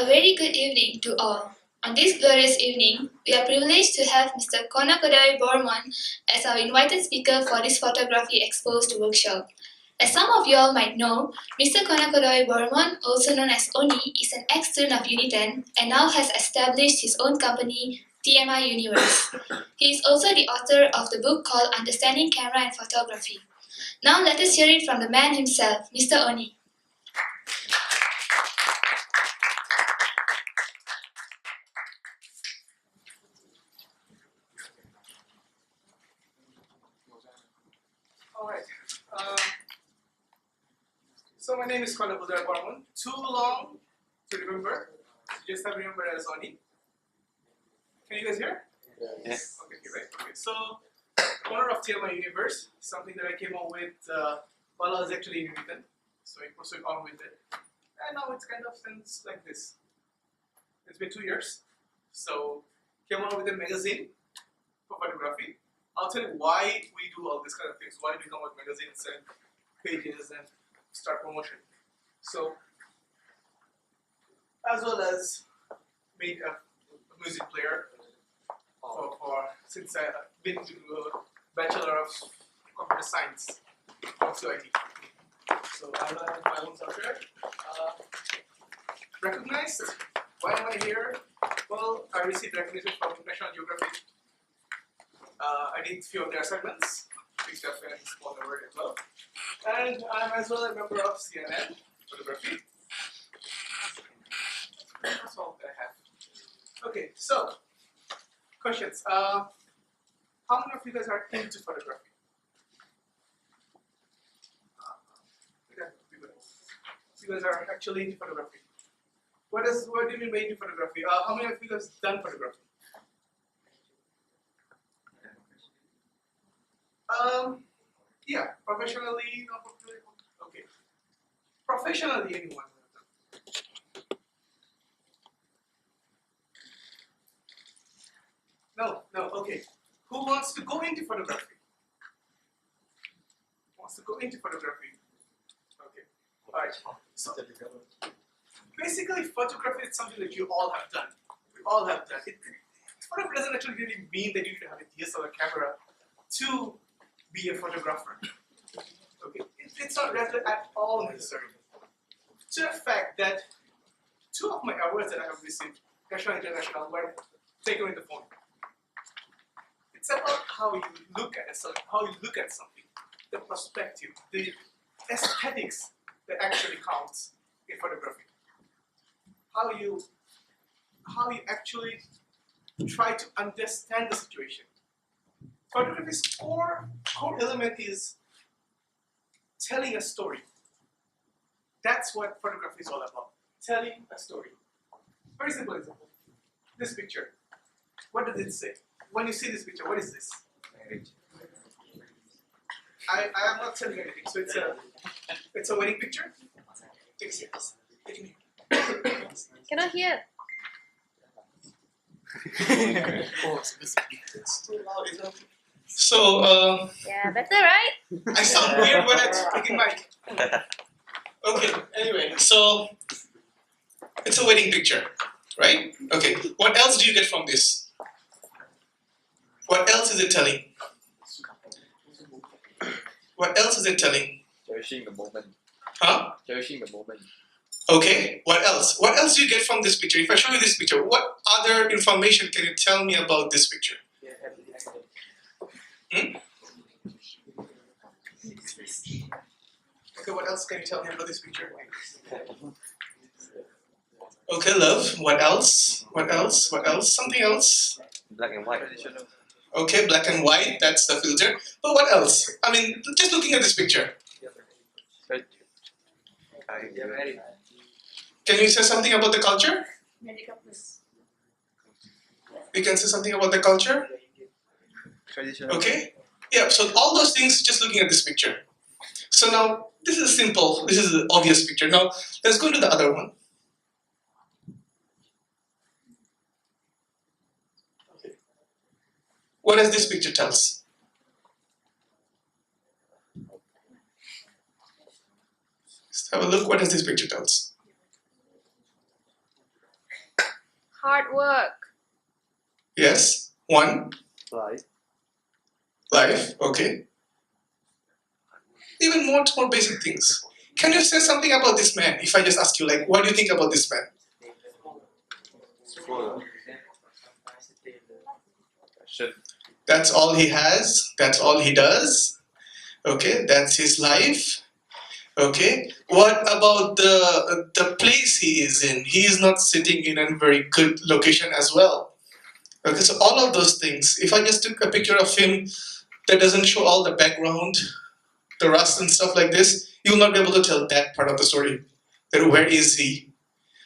A very good evening to all. On this glorious evening, we are privileged to have Mr. Kanakodaya Barman as our invited speaker for this photography exposed workshop. As some of you all might know, Mr. Kanakodaya Barman, also known as Oni, is an ex-student of Uniten and now has established his own company, TMI Universe. He is also the author of the book called Understanding Camera and Photography. Now let us hear it from the man himself, Mr. Oni. Alright, so my name is Kanakodaya Barman. Too long to remember, you just have to remember as Oni. Can you guys hear? Yes. Okay, right. Okay, so owner of TMI Universe, something that I came up with while I was actually in Uniten. So I pursued on with it. And now it's kind of since like this. It's been 2 years. So came out with a magazine for photography. I'll tell you why we do all these kind of things, why we come with magazines and pages and start promotion. So, as well as made a music player since I've been to Bachelor of Computer Science from CIT. So I have my own software. Recognized. Why am I here? Well, I received recognition from National Geographic. I did a few of their assignments, picked up and small award as well. And I'm as well a member of CNN Photography. That's all that I have. Okay, so questions. How many of you guys are into photography? You guys are actually into photography. What do you mean by into photography? How many of you guys done photography? Yeah, professionally, not professionally. Okay. Professionally, anyone? No, okay. Who wants to go into photography? Wants to go into photography? Okay. Alright. So, basically, photography is something that you all have done. We all have done. Photography doesn't actually really mean that you need to have a DSLR camera to be a photographer. Okay, it's not at all necessary. To the fact that 2 of my awards that I have received, national and international, were taken with the phone. It's about how you look at something, the perspective, the aesthetics that actually counts in photography. How you actually try to understand the situation. Photography's core element is telling a story. That's what photography is all about. Telling a story. Very simple example. This picture. What does it say? When you see this picture, what is this? I am not telling anything. So it's a wedding picture. Take it. Cannot hear. It's too loud, isn't it? So, Yeah, better, right? I sound weird when I'm speaking mic. Okay, anyway, so it's a wedding picture, right? Okay, what else do you get from this? What else is it telling? What else is it telling? Cherishing the moment. Huh? Cherishing the moment. Okay, what else? What else do you get from this picture? If I show you this picture, what other information can you tell me about this picture? Hmm? Okay, what else can you tell me about this picture? Okay, love. What else? What else? What else? Something else? Black and white. Okay, black and white, that's the filter. But what else? I mean, just looking at this picture. Can you say something about the culture? You can say something about the culture? Traditional. Okay? Yeah, so all those things just looking at this picture. So now, this is simple, this is an obvious picture. Now, let's go to the other one. Okay. What does this picture tell us? Let's have a look, what does this picture tell us? Hard work. Yes. 1. Life. Life. Okay. Even more basic things. Can you say something about this man? If I just ask you, like, what do you think about this man? Full. Passion. That's all he has. That's all he does. Okay, that's his life. Okay, what about the place he is in? He is not sitting in a very good location as well. Okay, so all of those things. If I just took a picture of him that doesn't show all the background, the rust and stuff like this, you will not be able to tell that part of the story. That where is he?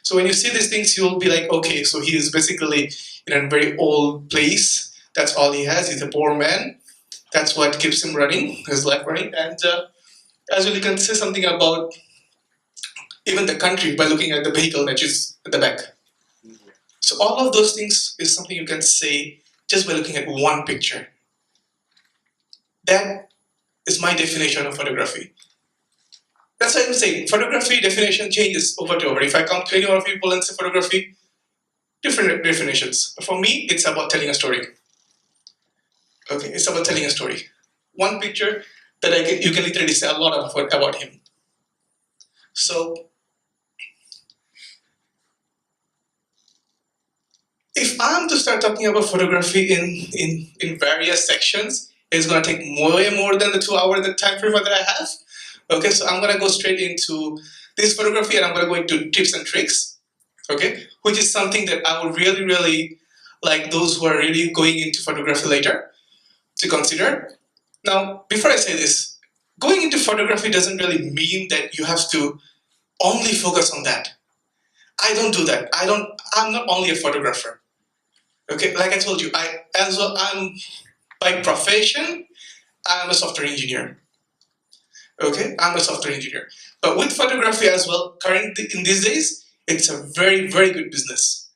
So when you see these things, you'll be like, okay, so he is basically in a very old place. That's all he has. He's a poor man. That's what keeps him running, his life running. And as well, you can say something about even the country by looking at the vehicle that is at the back. So all of those things is something you can say just by looking at one picture. That is my definition of photography. That's why I'm saying photography definition changes over to over. If I come to any one of people and say photography, different definitions. But for me, it's about telling a story. Okay, it's about telling a story. One picture that you can literally say a lot about him. So if I'm to start talking about photography in various sections, it's going to take way more than the 2 hour the time frame that I have. Okay, so I'm going to go straight into this photography and I'm going to go into tips and tricks. Okay, which is something that I would really like those who are really going into photography later to consider. Now, before I say this, going into photography doesn't really mean that you have to only focus on that. I don't do that. I'm not only a photographer. Okay, like I told you, I'm by profession, I'm a software engineer. Okay, I'm a software engineer. But with photography as well, currently in these days, it's a very good business.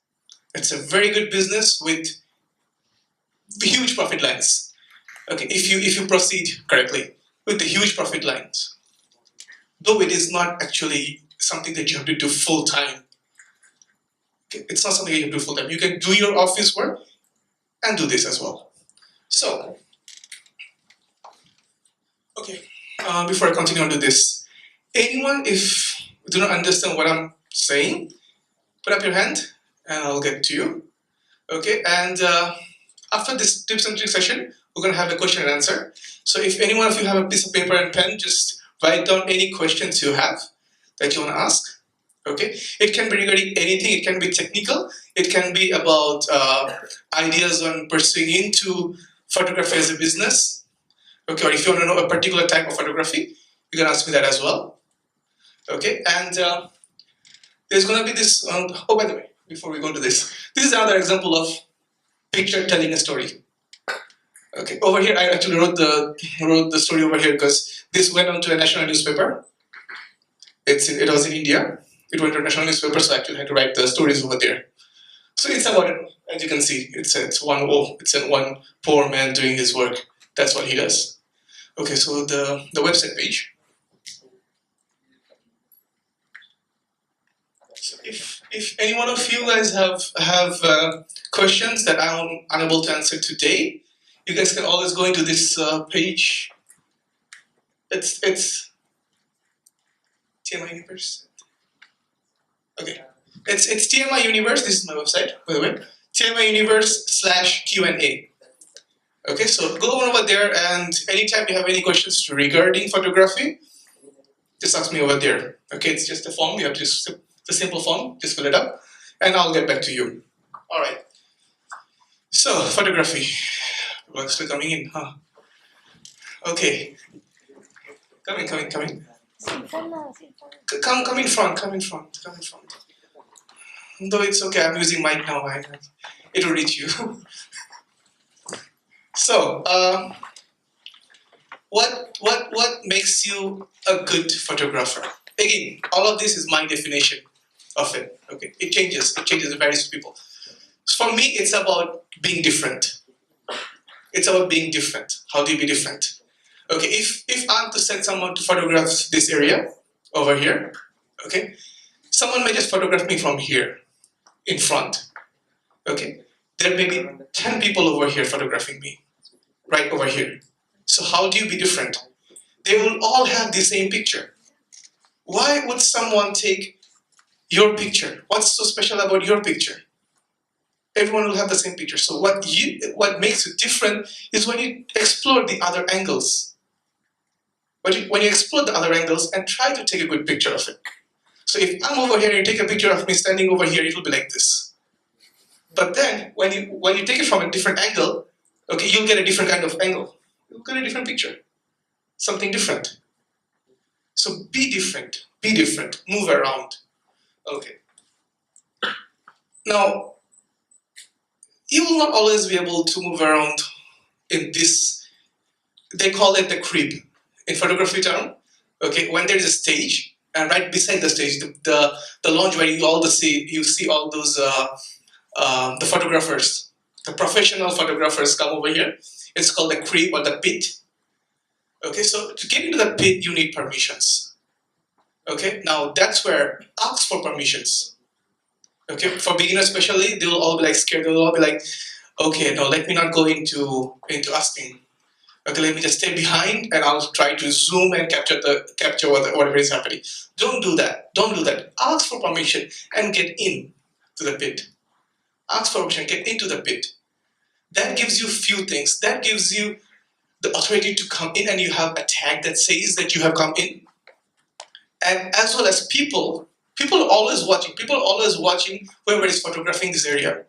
It's a very good business with huge profit lines. Okay, if you proceed correctly with the huge profit lines, though it is not actually something that you have to do full time. Okay, it's not something you have to do full time. You can do your office work and do this as well. So, okay, before I continue on to this, anyone, if you do not understand what I'm saying, put up your hand and I'll get to you. Okay, and after this tips and tricks session, we're going to have a question and answer. So if any one of you have a piece of paper and pen, just write down any questions you have that you want to ask. Okay, it can be regarding anything. It can be technical. It can be about ideas on pursuing into photography as a business. Okay, or if you want to know a particular type of photography, you can ask me that as well. Okay, and there's going to be this. Oh, by the way, before we go to this is another example of picture telling a story. Okay, over here I actually wrote the story over here because this went on to a national newspaper. It was in India. It went to a national newspaper, so I actually had to write the stories over there. So it's about it, as you can see. It's one poor man doing his work. That's what he does. Okay, so the website page. So if any one of you guys have questions that I'm unable to answer today, you guys can always go into this page. It's TMI Universe. Okay, it's TMI Universe. This is my website, by the way. TMI Universe/Q&A. Okay, so go on over there, and anytime you have any questions regarding photography, just ask me over there. Okay, it's just a form. You have just it's a simple form. Just fill it up, and I'll get back to you. All right. So photography. People are still coming in, huh? Okay. Come in. Come in front. Though it's okay, I'm using mic now. It will reach you. So, what makes you a good photographer? Again, all of this is my definition of it. Okay, it changes. It varies for people. For me, it's about being different. It's about being different. How do you be different? Okay, if I'm to send someone to photograph this area over here, okay, someone may just photograph me from here in front. Okay, there may be 10 people over here photographing me, right over here. So how do you be different? They will all have the same picture. Why would someone take your picture? What's so special about your picture? Everyone will have the same picture. So what makes it different is when you explore the other angles. When you explore the other angles and try to take a good picture of it. So if I'm over here and you take a picture of me standing over here, it will be like this. But then when you take it from a different angle, okay, you'll get a different kind of angle. You'll get a different picture. Something different. So be different, move around. Okay. Now, you will not always be able to move around in this, they call it the crib in photography term. Okay, when there's a stage, and right beside the stage, the lounge where you see all those the photographers, the professional photographers come over here. It's called the crib or the pit. Okay, so to get into the pit, you need permissions. Okay, now that's where ask for permissions. Okay, for beginners especially, they will all be like scared. They will all be like, okay, no, let me not go into asking. Okay, let me just stay behind and I'll try to zoom and capture whatever is happening. Don't do that. Don't do that. Ask for permission and get in to the pit. Ask for permission, get into the pit. That gives you few things. That gives you the authority to come in, and you have a tag that says that you have come in. And as well as people are always watching whoever is photographing this area.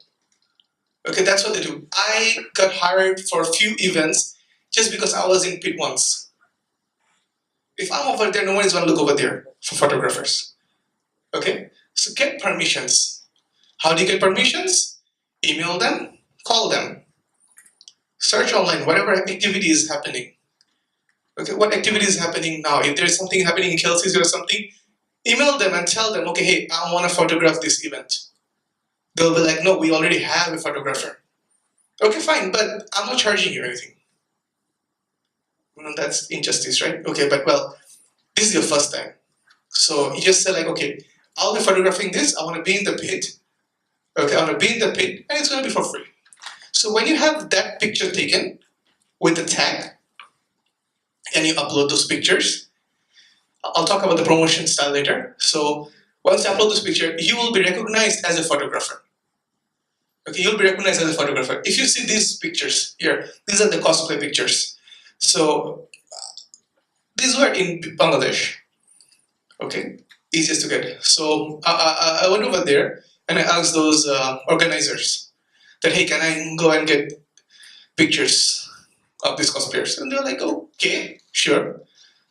Okay, that's what they do. I got hired for a few events just because I was in pit once. If I'm over there, no one is going to look over there for photographers. Okay, so get permissions. How do you get permissions? Email them, call them, search online, whatever activity is happening. Okay, what activity is happening now? If there's something happening in Kelsey's or something, email them and tell them, okay, hey, I want to photograph this event. They'll be like, no, we already have a photographer. Okay, fine, but I'm not charging you anything. Well, that's injustice, right? Okay, but well, this is your first time. So you just say like, okay, I'll be photographing this, I want to be in the pit. Okay, I want to be in the pit, and it's going to be for free. So when you have that picture taken with the tag, and you upload those pictures, I'll talk about the promotion style later. So once you upload this picture, you will be recognized as a photographer. Okay, you'll be recognized as a photographer. If you see these pictures here, these are the cosplay pictures. So these were in Bangladesh. Okay, easiest to get. So I went over there and I asked those organizers that, hey, can I go and get pictures of these cosplayers? And they're like, okay, sure.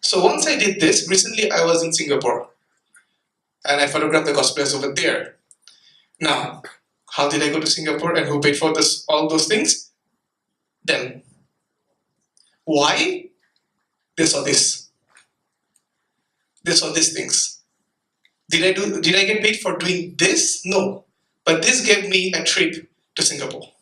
So once I did this, recently I was in Singapore and I photographed the cosplayers over there. Now, how did I go to Singapore and who paid for this? All those things? Them. Why? They saw this. They saw these things. Did I get paid for doing this? No. But this gave me a trip to Singapore.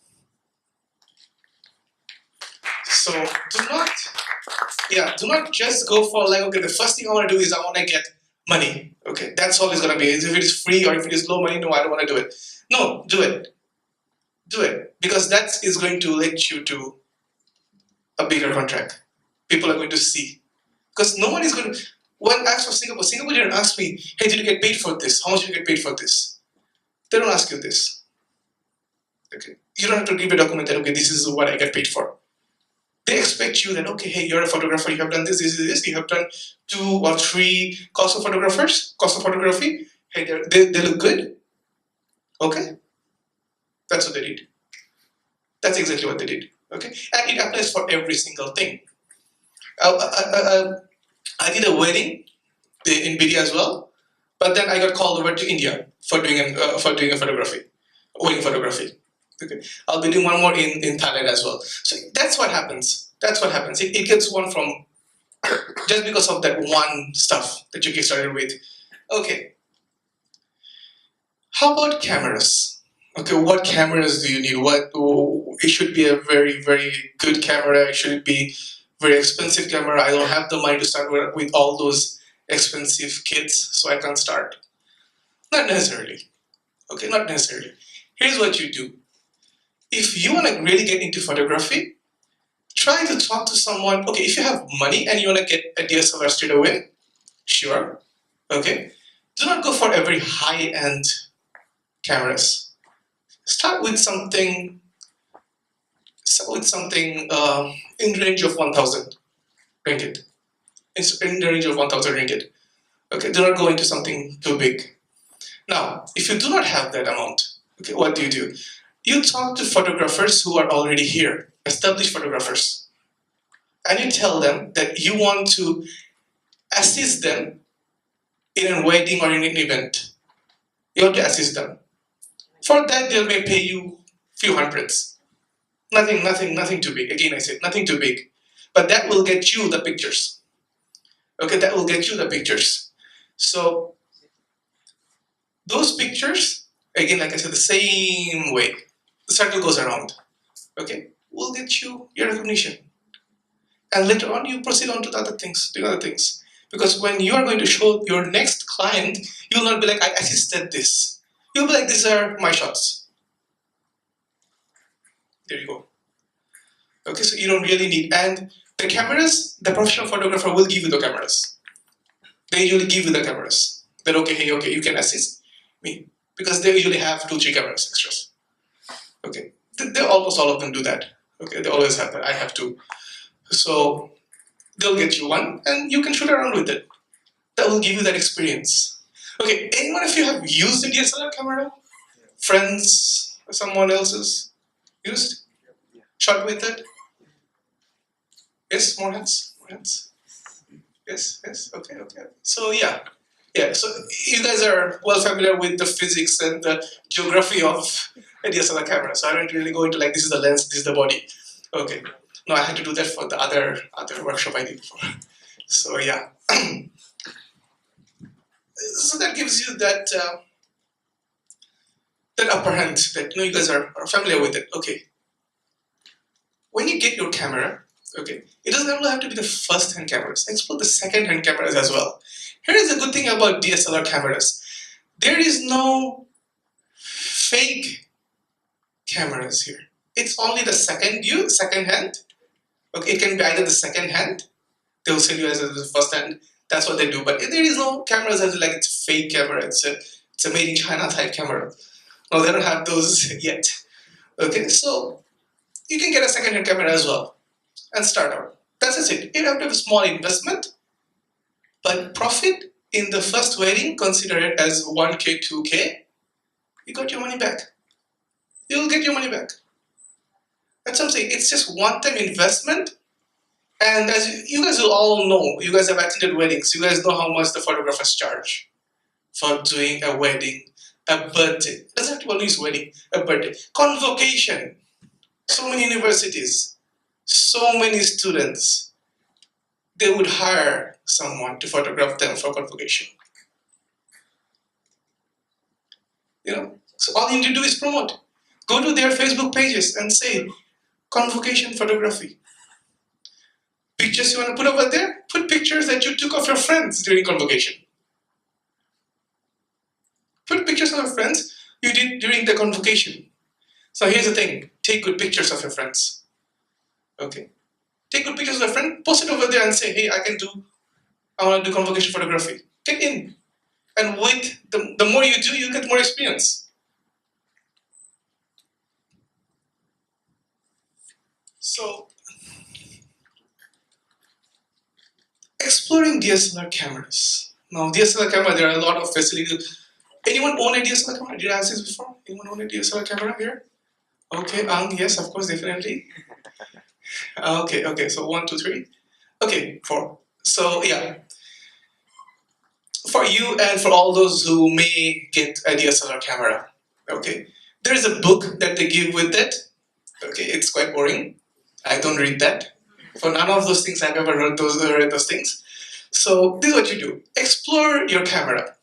So do not just go for like, okay, the first thing I want to do is I want to get money. Okay, that's all it's gonna be. If it is free or if it is low money, no, I don't want to do it. No, do it. Do it. Because that is going to lead you to a bigger contract. People are going to see. Because no one is going to. One asks for Singapore. Singapore didn't ask me, hey, did you get paid for this? How much did you get paid for this? They don't ask you this. Okay. You don't have to give a document that, okay, this is what I get paid for. They expect you that, okay, hey, you're a photographer, you have done this, you have done 2 or 3 cost of photography. Hey, they look good. Okay. That's what they did. That's exactly what they did. Okay. And it applies for every single thing. I did a wedding in BD as well, but then I got called over to India for doing a photography, wedding photography. Okay, I'll be doing one more in Thailand as well. So that's what happens. That's what happens. It gets one from just because of that one stuff that you get started with. Okay. How about cameras? Okay, what cameras do you need? It should be a very, very good camera. It shouldn't be very expensive camera. I don't have the money to start with all those expensive kits, so I can't start. Not necessarily. Okay, not necessarily. Here's what you do. if you want to really get into photography, try to talk to someone. Okay, if you have money and you want to get a DSLR straight away, sure. Okay, do not go for every high-end cameras. Start with something. In range of 1,000 ringgit. It's in the range of 1,000 ringgit. Okay, do not go into something too big. Now, if you do not have that amount, okay, what do? You talk to photographers who are already here, established photographers, and you tell them that you want to assist them in a wedding or in an event. You want to assist them. For that, they may pay you few hundreds. Nothing too big. Again, I said nothing too big, but that will get you the pictures. Okay, that will get you the pictures. So those pictures, again, like I said, the same way, the circle goes around. Okay, will get you your recognition, and later on you proceed on to the other things, Because when you are going to show your next client, you'll not be like, I assisted this. You'll be like, these are my shots. There you go. Okay, so you don't really need, and the cameras, the professional photographer will give you the cameras. They usually give you the cameras. That okay, hey, okay, you can assist me. Because they usually have 2-3 cameras extras. Okay, they almost all of them do that. Okay, they always have that. I have 2. So they'll get you one and you can shoot around with it. That will give you that experience. Okay, anyone of you have used a DSLR camera? Friends, someone else's used? Shot with it? Yes, more hands? More hands? Yes, okay. So yeah. So you guys are well familiar with the physics and the geography of a DSLR camera. So I don't really go into like, this is the lens, this is the body. Okay. No, I had to do that for the other workshop I did before. So yeah. So that gives you that that upper hand that you guys are familiar with it. Okay. When you get your camera, okay, it doesn't only have to be the first-hand cameras. Explore the second-hand cameras as well. Here is the good thing about DSLR cameras. There is no fake cameras here. It's only the second hand. Okay, it can be either the second hand. They'll sell you as the first hand. That's what they do. But there is no cameras as like it's a fake camera. It's a made in China type camera. No, they don't have those yet. Okay, so you can get a second hand camera as well and start out. That's it. You have to have a small investment, but profit in the first wedding, consider it as 1K, 2K. You got your money back. You'll get your money back. That's what I'm saying. It's just one-time investment. And as you guys will all know, you guys have attended weddings. You guys know how much the photographers charge for doing a wedding, a birthday. It doesn't have to be always wedding, a birthday. Convocation. So many universities, so many students. They would hire someone to photograph them for convocation. So all you need to do is promote. Go to their Facebook pages and say, convocation photography. Pictures you want to put over there? Put pictures that you took of your friends during convocation. Put pictures of your friends you did during the convocation. So here's the thing, take good pictures of your friends. Okay? Take good pictures of your friend, post it over there and say, hey, I want to do convocation photography. Get in. And with the more you do, you get more experience. So, exploring DSLR cameras. Now, DSLR camera, there are a lot of facilities. Anyone own a DSLR camera? Did I ask this before? Anyone own a DSLR camera here? Okay, yes, of course, definitely. Okay, so 1, 2, 3. Okay, 4. So, yeah. For you and for all those who may get a DSLR camera, okay, there is a book that they give with it. Okay, it's quite boring. I don't read that. For none of those things, I've ever read those things. So this is what you do. Explore your camera.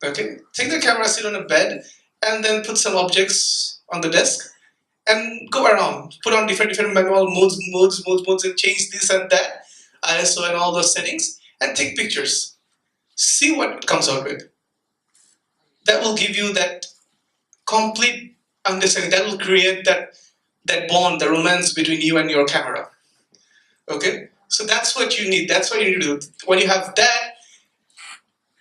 Okay, take the camera, sit on a bed, and then put some objects on the desk and go around. Put on different manual modes, and change this and that, ISO and all those settings, and take pictures. See what it comes out with. That will give you that complete understanding. That will create that bond, the romance between you and your camera. Okay? So that's what you need. That's what you need to do. When you have that,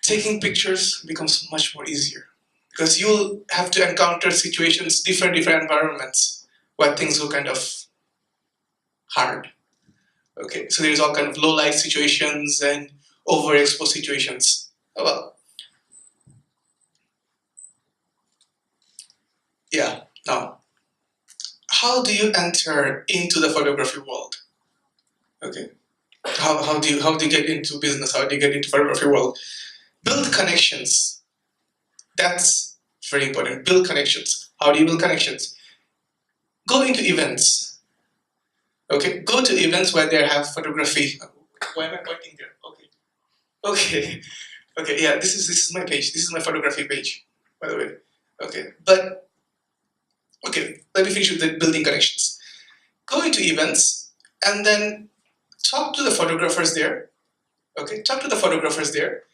taking pictures becomes much more easier. Because you'll have to encounter situations, different environments, where things go kind of hard. Okay, so there's all kind of low light situations and overexposed situations. Oh, well, yeah. Now, how do you enter into the photography world? Okay, how do you get into business? How do you get into photography world? Build connections. That's very important. Build connections. How do you build connections? Go into events. Okay, go to events where they have photography. Why am I pointing there? Okay. Okay. Okay, yeah, this is my page. This is my photography page, by the way. Okay, but okay, let me finish with the building connections. Go into events and then talk to the photographers there. Okay, talk to the photographers there,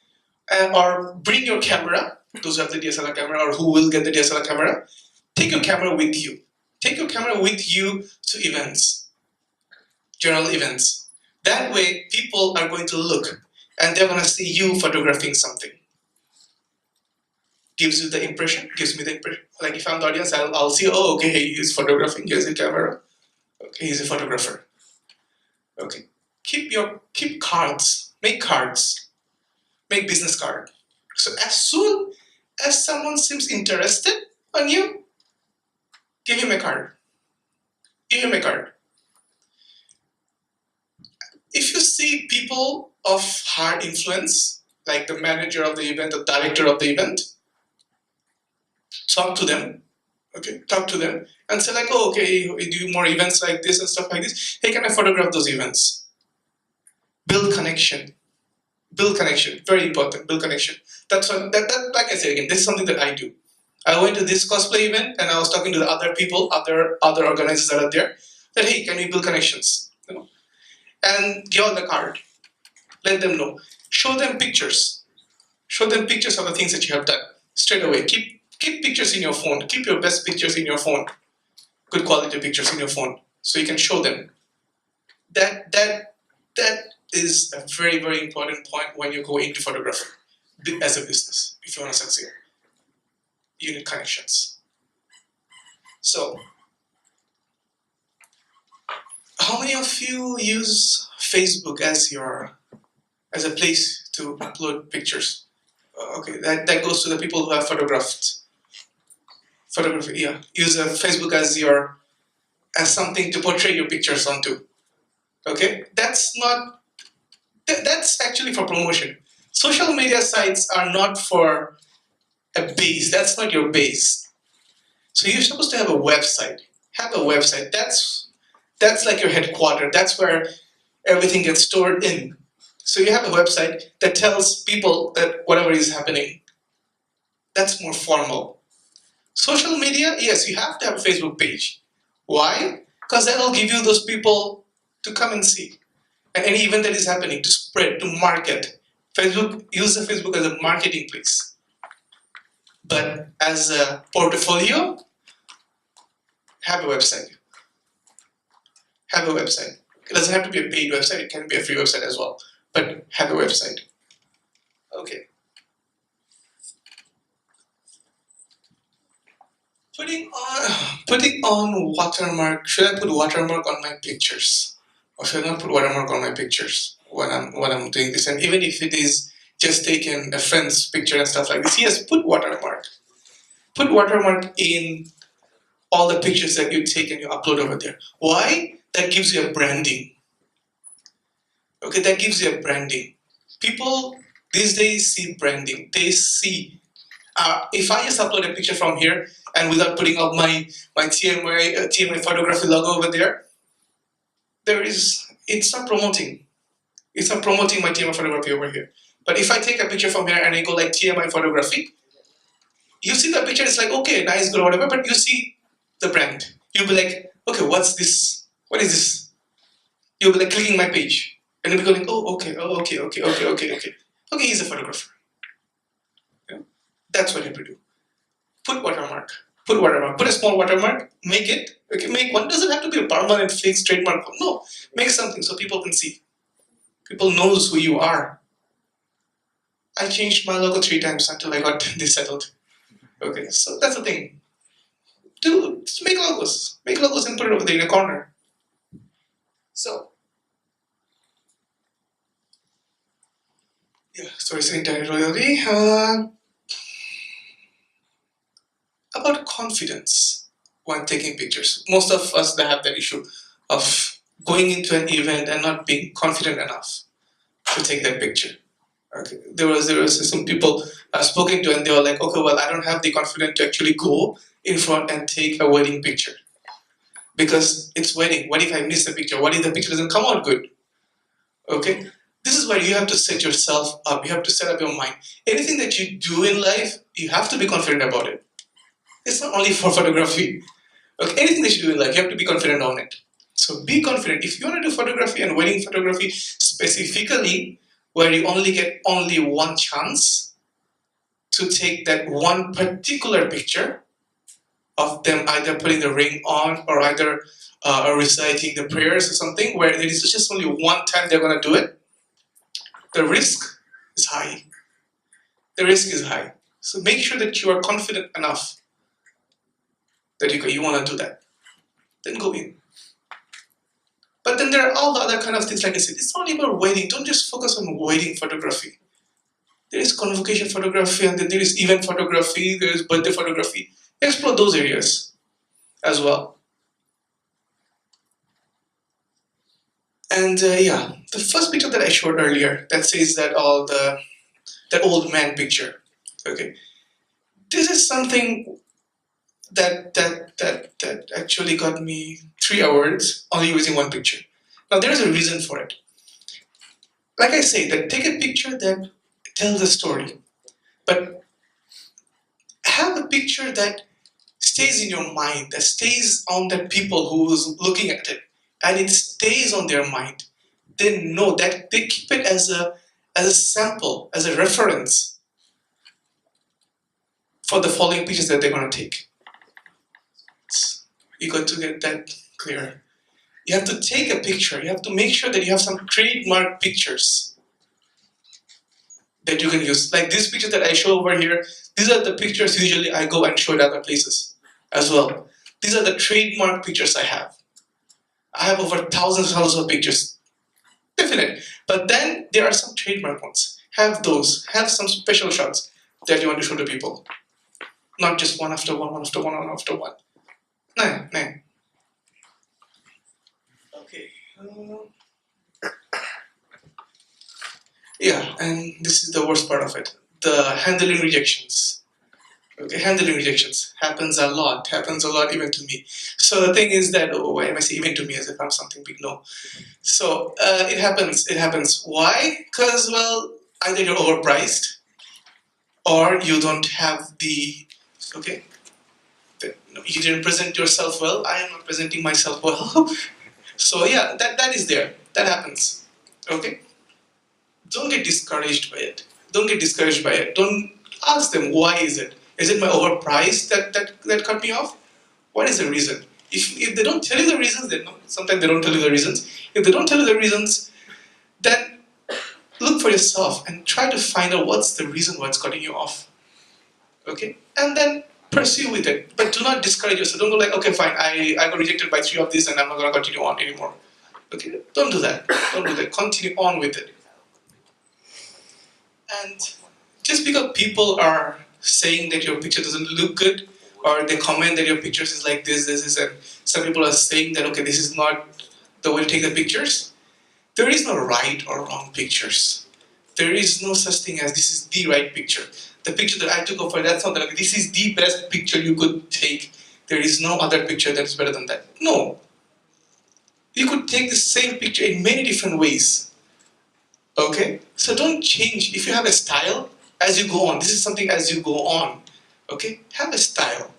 or bring your camera. Those who have the DSLR camera or who will get the DSLR camera, take your camera with you. Take your camera with you to events, general events. That way, people are going to look and they're going to see you photographing something. Gives you the impression, gives me the impression. Like if I'm the audience, I'll see, oh, okay, he's photographing, here's a camera. Okay, he's a photographer. Okay, keep cards, make business card. So as soon as someone seems interested on you, give him a card. Give him a card. If you see people of high influence, like the manager of the event, the director of the event, talk to them. Okay, talk to them and say like, oh, okay, we do more events like this and stuff like this. Hey, can I photograph those events? Build connection. Build connection. Very important. Build connection. That's what, like I said again, this is something that I do. I went to this cosplay event and I was talking to the other people, other organizers that are there. That hey, can we build connections? You know, and give out the card. Let them know. Show them pictures. Show them pictures of the things that you have done straight away. Keep pictures in your phone. Keep your best pictures in your phone. Good quality pictures in your phone, so you can show them. That is a very, very important point when you go into photography as a business. If you want to succeed, you need connections. So, how many of you use Facebook as a place to upload pictures? Okay, that goes to the people who have photography. Yeah, use Facebook as something to portray your pictures onto. Okay, that's actually for promotion. Social media sites are not for a base. That's not your base. So you're supposed to have a website. Have a website. That's like your headquarters. That's where everything gets stored in. So you have a website that tells people that whatever is happening. That's more formal. Social media, yes, you have to have a Facebook page. Why? Because that will give you those people to come and see. And any event that is happening, to spread, to market. Use the Facebook as a marketing place. But as a portfolio, have a website. Have a website. It doesn't have to be a paid website, it can be a free website as well. But have a website. Okay. Putting on watermark. Should I put watermark on my pictures? Or should I not put watermark on my pictures when I'm doing this? And even if it is just taking a friend's picture and stuff like this, yes, put watermark. Put watermark in all the pictures that you take and you upload over there. Why? That gives you a branding. Okay, that gives you a branding. People these days see branding. They see, if I just upload a picture from here and without putting up my TMI photography logo over there, it's not promoting. It's not promoting my TMI photography over here. But if I take a picture from here and I go like TMI photography, you see the picture, it's like, okay, nice, good, whatever, but you see the brand. You'll be like, okay, what's this? What is this? You'll be like clicking my page. And you'll be going, okay. Okay, he's a photographer. Yeah? That's what you have to do. Put watermark. Put a watermark. Put a small watermark. Make it. Okay, make one. Doesn't have to be a permanent fixed trademark. No, make something so people can see. People knows who you are. I changed my logo 3 times until I got this settled. Okay, so that's the thing. Just make logos. Make logos and put it over there in a corner. So, yeah, sorry, saying that already. About confidence when taking pictures. Most of us that have that issue of going into an event and not being confident enough to take that picture. Okay, there was some people I've spoken to and they were like, okay, well, I don't have the confidence to actually go in front and take a wedding picture because it's wedding. What if I miss the picture? What if the picture doesn't come out good? Okay, this is where you have to set yourself up. You have to set up your mind. Anything that you do in life, you have to be confident about it. It's not only for photography. Okay, anything that you do in life, you have to be confident on it. So be confident. If you want to do photography and wedding photography specifically, where you only get only one chance to take that one particular picture of them either putting the ring on or either reciting the prayers or something, where there is just only one time they're going to do it, the risk is high. The risk is high. So make sure that you are confident enough that you want to do that. Then go in. But then there are all the other kind of things, like I said, it's not about wedding. Don't just focus on wedding photography. There is convocation photography, and then there is event photography, there is birthday photography. Explore those areas as well. And yeah, the first picture that I showed earlier, that says that that old man picture. Okay, this is something that actually got me 3 hours only using one picture. Now there is a reason for it. Like I say, that take a picture that tells a story, but have a picture that stays in your mind, that stays on the people who is looking at it, and it stays on their mind. They know that they keep it as a sample, as a reference for the following pictures that they're going to take. You got to get that clear. You have to take a picture. You have to make sure that you have some trademark pictures that you can use. Like this picture that I show over here, these are the pictures usually I go and show at other places as well. These are the trademark pictures I have. I have over thousands and thousands of pictures. Definite. But then there are some trademark ones. Have those. Have some special shots that you want to show to people. Not just one after one, one after one, one after one. No, no. Okay. Yeah, and this is the worst part of it. The handling rejections. Okay, handling rejections happens a lot even to me. So the thing is that, oh, why am I saying even to me as if I'm something big? No. So it happens. Why? Because, well, either you're overpriced or you don't have okay, you didn't present yourself well. I am not presenting myself well. So yeah, that is there. That happens. Okay? Don't get discouraged by it. Don't get discouraged by it. Don't ask them, why is it? Is it my overpriced that cut me off? What is the reason? If they don't tell you the reasons, then no, sometimes they don't tell you the reasons. If they don't tell you the reasons, then look for yourself and try to find out what's the reason what's cutting you off. Okay? And then pursue with it. But do not discourage yourself. Don't go like, okay, fine, I got rejected by 3 of these and I'm not going to continue on anymore. Okay? Don't do that. Don't do that. Continue on with it. And just because people are saying that your picture doesn't look good, or they comment that your pictures is like this, and some people are saying that, okay, this is not the way to take the pictures, there is no right or wrong pictures. There is no such thing as this is the right picture. The picture that I took of her, that's not that, okay, this is the best picture you could take. There is no other picture that is better than that. No. You could take the same picture in many different ways. Okay? So don't change. If you have a style, as you go on, this is something as you go on. Okay? Have a style.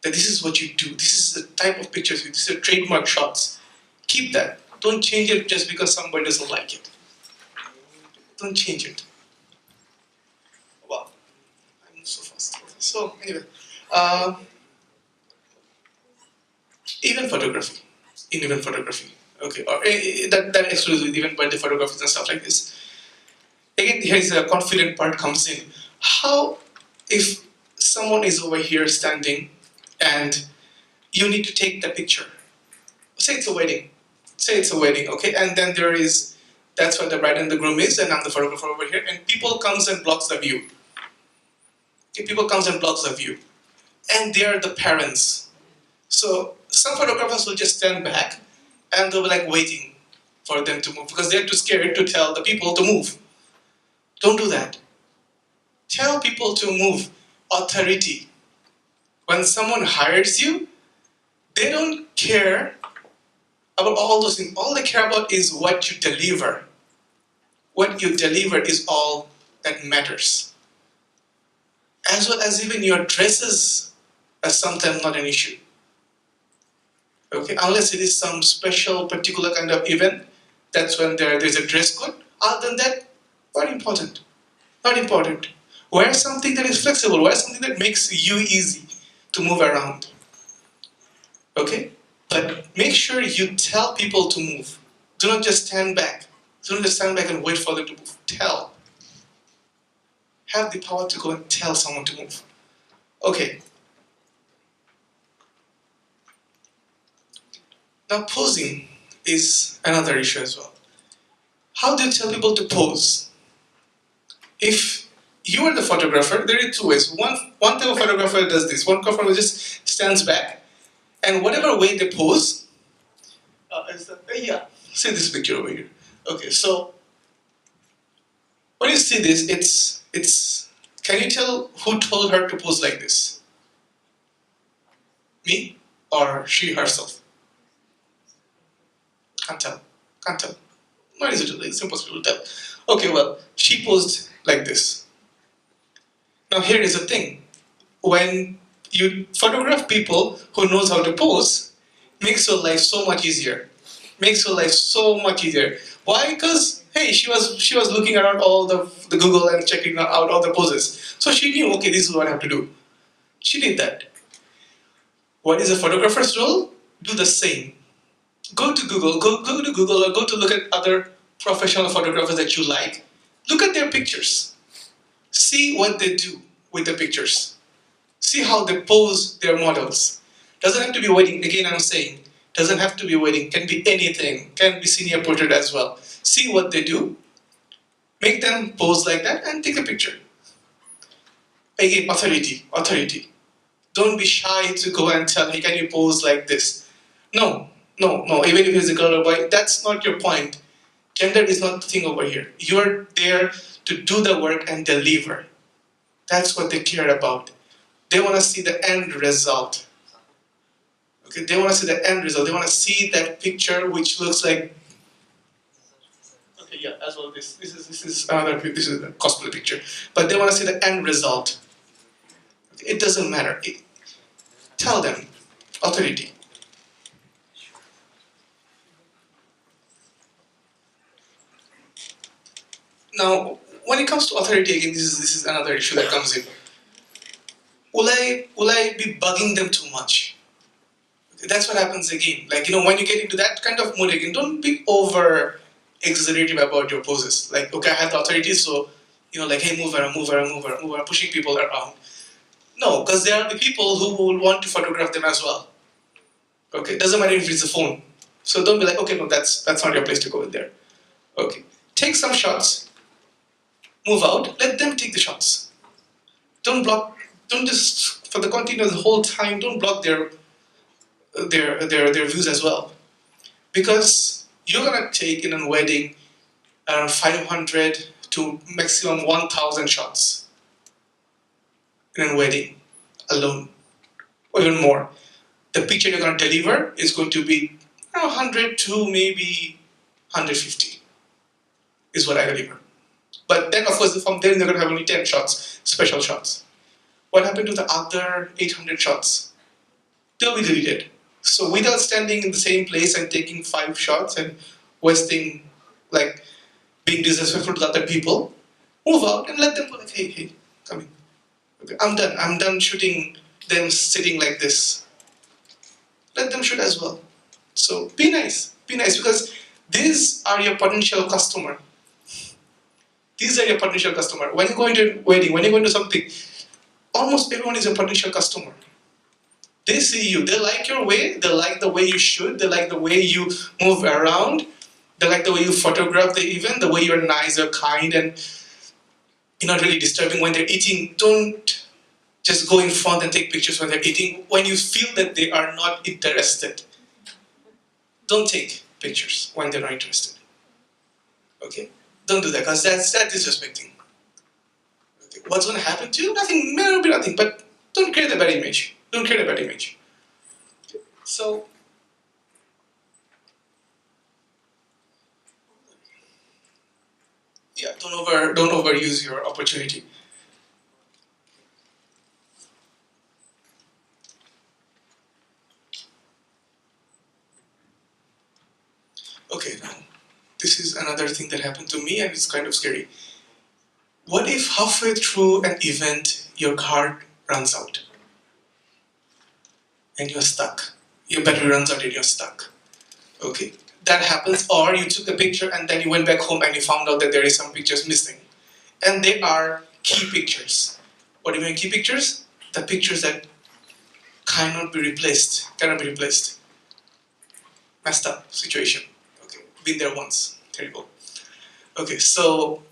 That this is what you do. This is the type of pictures you do. This is trademark shots. Keep that. Don't change it just because somebody doesn't like it. Don't change it. Wow. I'm so fast. So, anyway. Event photography, in event photography, okay, or that excludes with event birthday photographies and stuff like this. Again, here is a confident part comes in. How if someone is over here standing and you need to take the picture? Say it's a wedding. Say it's a wedding, okay, and then there is that's where the bride and the groom is, and I'm the photographer over here, and people comes and blocks the view. Okay, people comes and blocks the view, and they are the parents. So some photographers will just stand back and they'll be like waiting for them to move because they're too scared to tell the people to move. Don't do that. Tell people to move. Authority. When someone hires you, they don't care about all those things. All they care about is what you deliver. What you deliver is all that matters. As well as even your dresses are sometimes not an issue. Okay, unless it is some special particular kind of event, that's when there's a dress code. Other than that, not important. Not important. Wear something that is flexible. Wear something that makes you easy to move around. Okay? But make sure you tell people to move. Do not just stand back. Do not just stand back and wait for them to move. Tell. Have the power to go and tell someone to move. Okay. Now posing is another issue as well. How do you tell people to pose? If you are the photographer, there are two ways. One type of photographer does this. One photographer just stands back, and whatever way they pose, see this picture over here. Okay, so when you see this, it's. Can you tell who told her to pose like this? Me or she herself? Can't tell. Can't tell. Not easy to tell. It's impossible to tell. Okay, well, she posed like this. Now here is the thing. When you photograph people who knows how to pose, makes your life so much easier. Makes your life so much easier. Why? Because hey, she was looking around all the Google and checking out all the poses. So she knew, okay, this is what I have to do. She did that. What is a photographer's role? Do the same. Go to Google, go to Google or go to look at other professional photographers that you like. Look at their pictures. See what they do with the pictures. See how they pose their models. Doesn't have to be wedding, again I'm saying, doesn't have to be wedding, can be anything, can be senior portrait as well. See what they do, make them pose like that and take a picture. Again, authority. Don't be shy to go and tell, hey, can you pose like this? No, even if it's a girl or boy, that's not your point. Gender is not the thing over here. You're there to do the work and deliver. That's what they care about. They want to see the end result. Okay, they want to see the end result. They want to see that picture which looks like. Okay, yeah, as well. This is another. This is a cosplay picture, but they want to see the end result. It doesn't matter. Tell them, authority. Now, when it comes to authority, again, this is another issue that comes in. Will I be bugging them too much? That's what happens again. Like, when you get into that kind of mood again, don't be over exaggerative about your poses. Like, okay, I have the authority, so, like, hey, move around, pushing people around. No, because there are the people who will want to photograph them as well. Okay, doesn't matter if it's a phone. So don't be like, okay, no, that's not your place to go in there. Okay, take some shots, move out, let them take the shots. Don't just, for the continuous whole time, don't block their views as well. Because you're gonna take in a wedding around 500 to maximum 1,000 shots in a wedding alone, or even more. The picture you're gonna deliver is going to be 100 to maybe 150 is what I deliver. But then, of course, from there, they're gonna have only 10 shots, special shots. What happened to the other 800 shots? They'll be deleted. So without standing in the same place and taking 5 shots and wasting, like, being disrespectful to other people, move out and let them go like, hey, come in. Okay, I'm done shooting them sitting like this. let them shoot as well. So be nice because these are your potential customer. These are your potential customer. When you go into a wedding, when you go into something, almost everyone is a potential customer. They see you, they like your way, they like the way you shoot, they like the way you move around, they like the way you photograph the event, the way you're nice, you're kind, and you're not really disturbing when they're eating. Don't just go in front and take pictures when they're eating. When you feel that they are not interested, don't take pictures when they're not interested. Okay? Don't do that because that's disrespecting. Okay. What's going to happen to you? Nothing, may not be nothing, but don't create a bad image. Don't create a bad image. Okay. So, yeah, don't overuse your opportunity. Okay, now this is another thing that happened to me and it's kind of scary. What if halfway through an event your card runs out and you're stuck? Your battery runs out and you're stuck. Okay, that happens, or you took a picture and then you went back home and you found out that there is some pictures missing. And they are key pictures. What do you mean key pictures? The pictures that cannot be replaced. Messed up situation. Okay, been there once. Terrible. Okay, so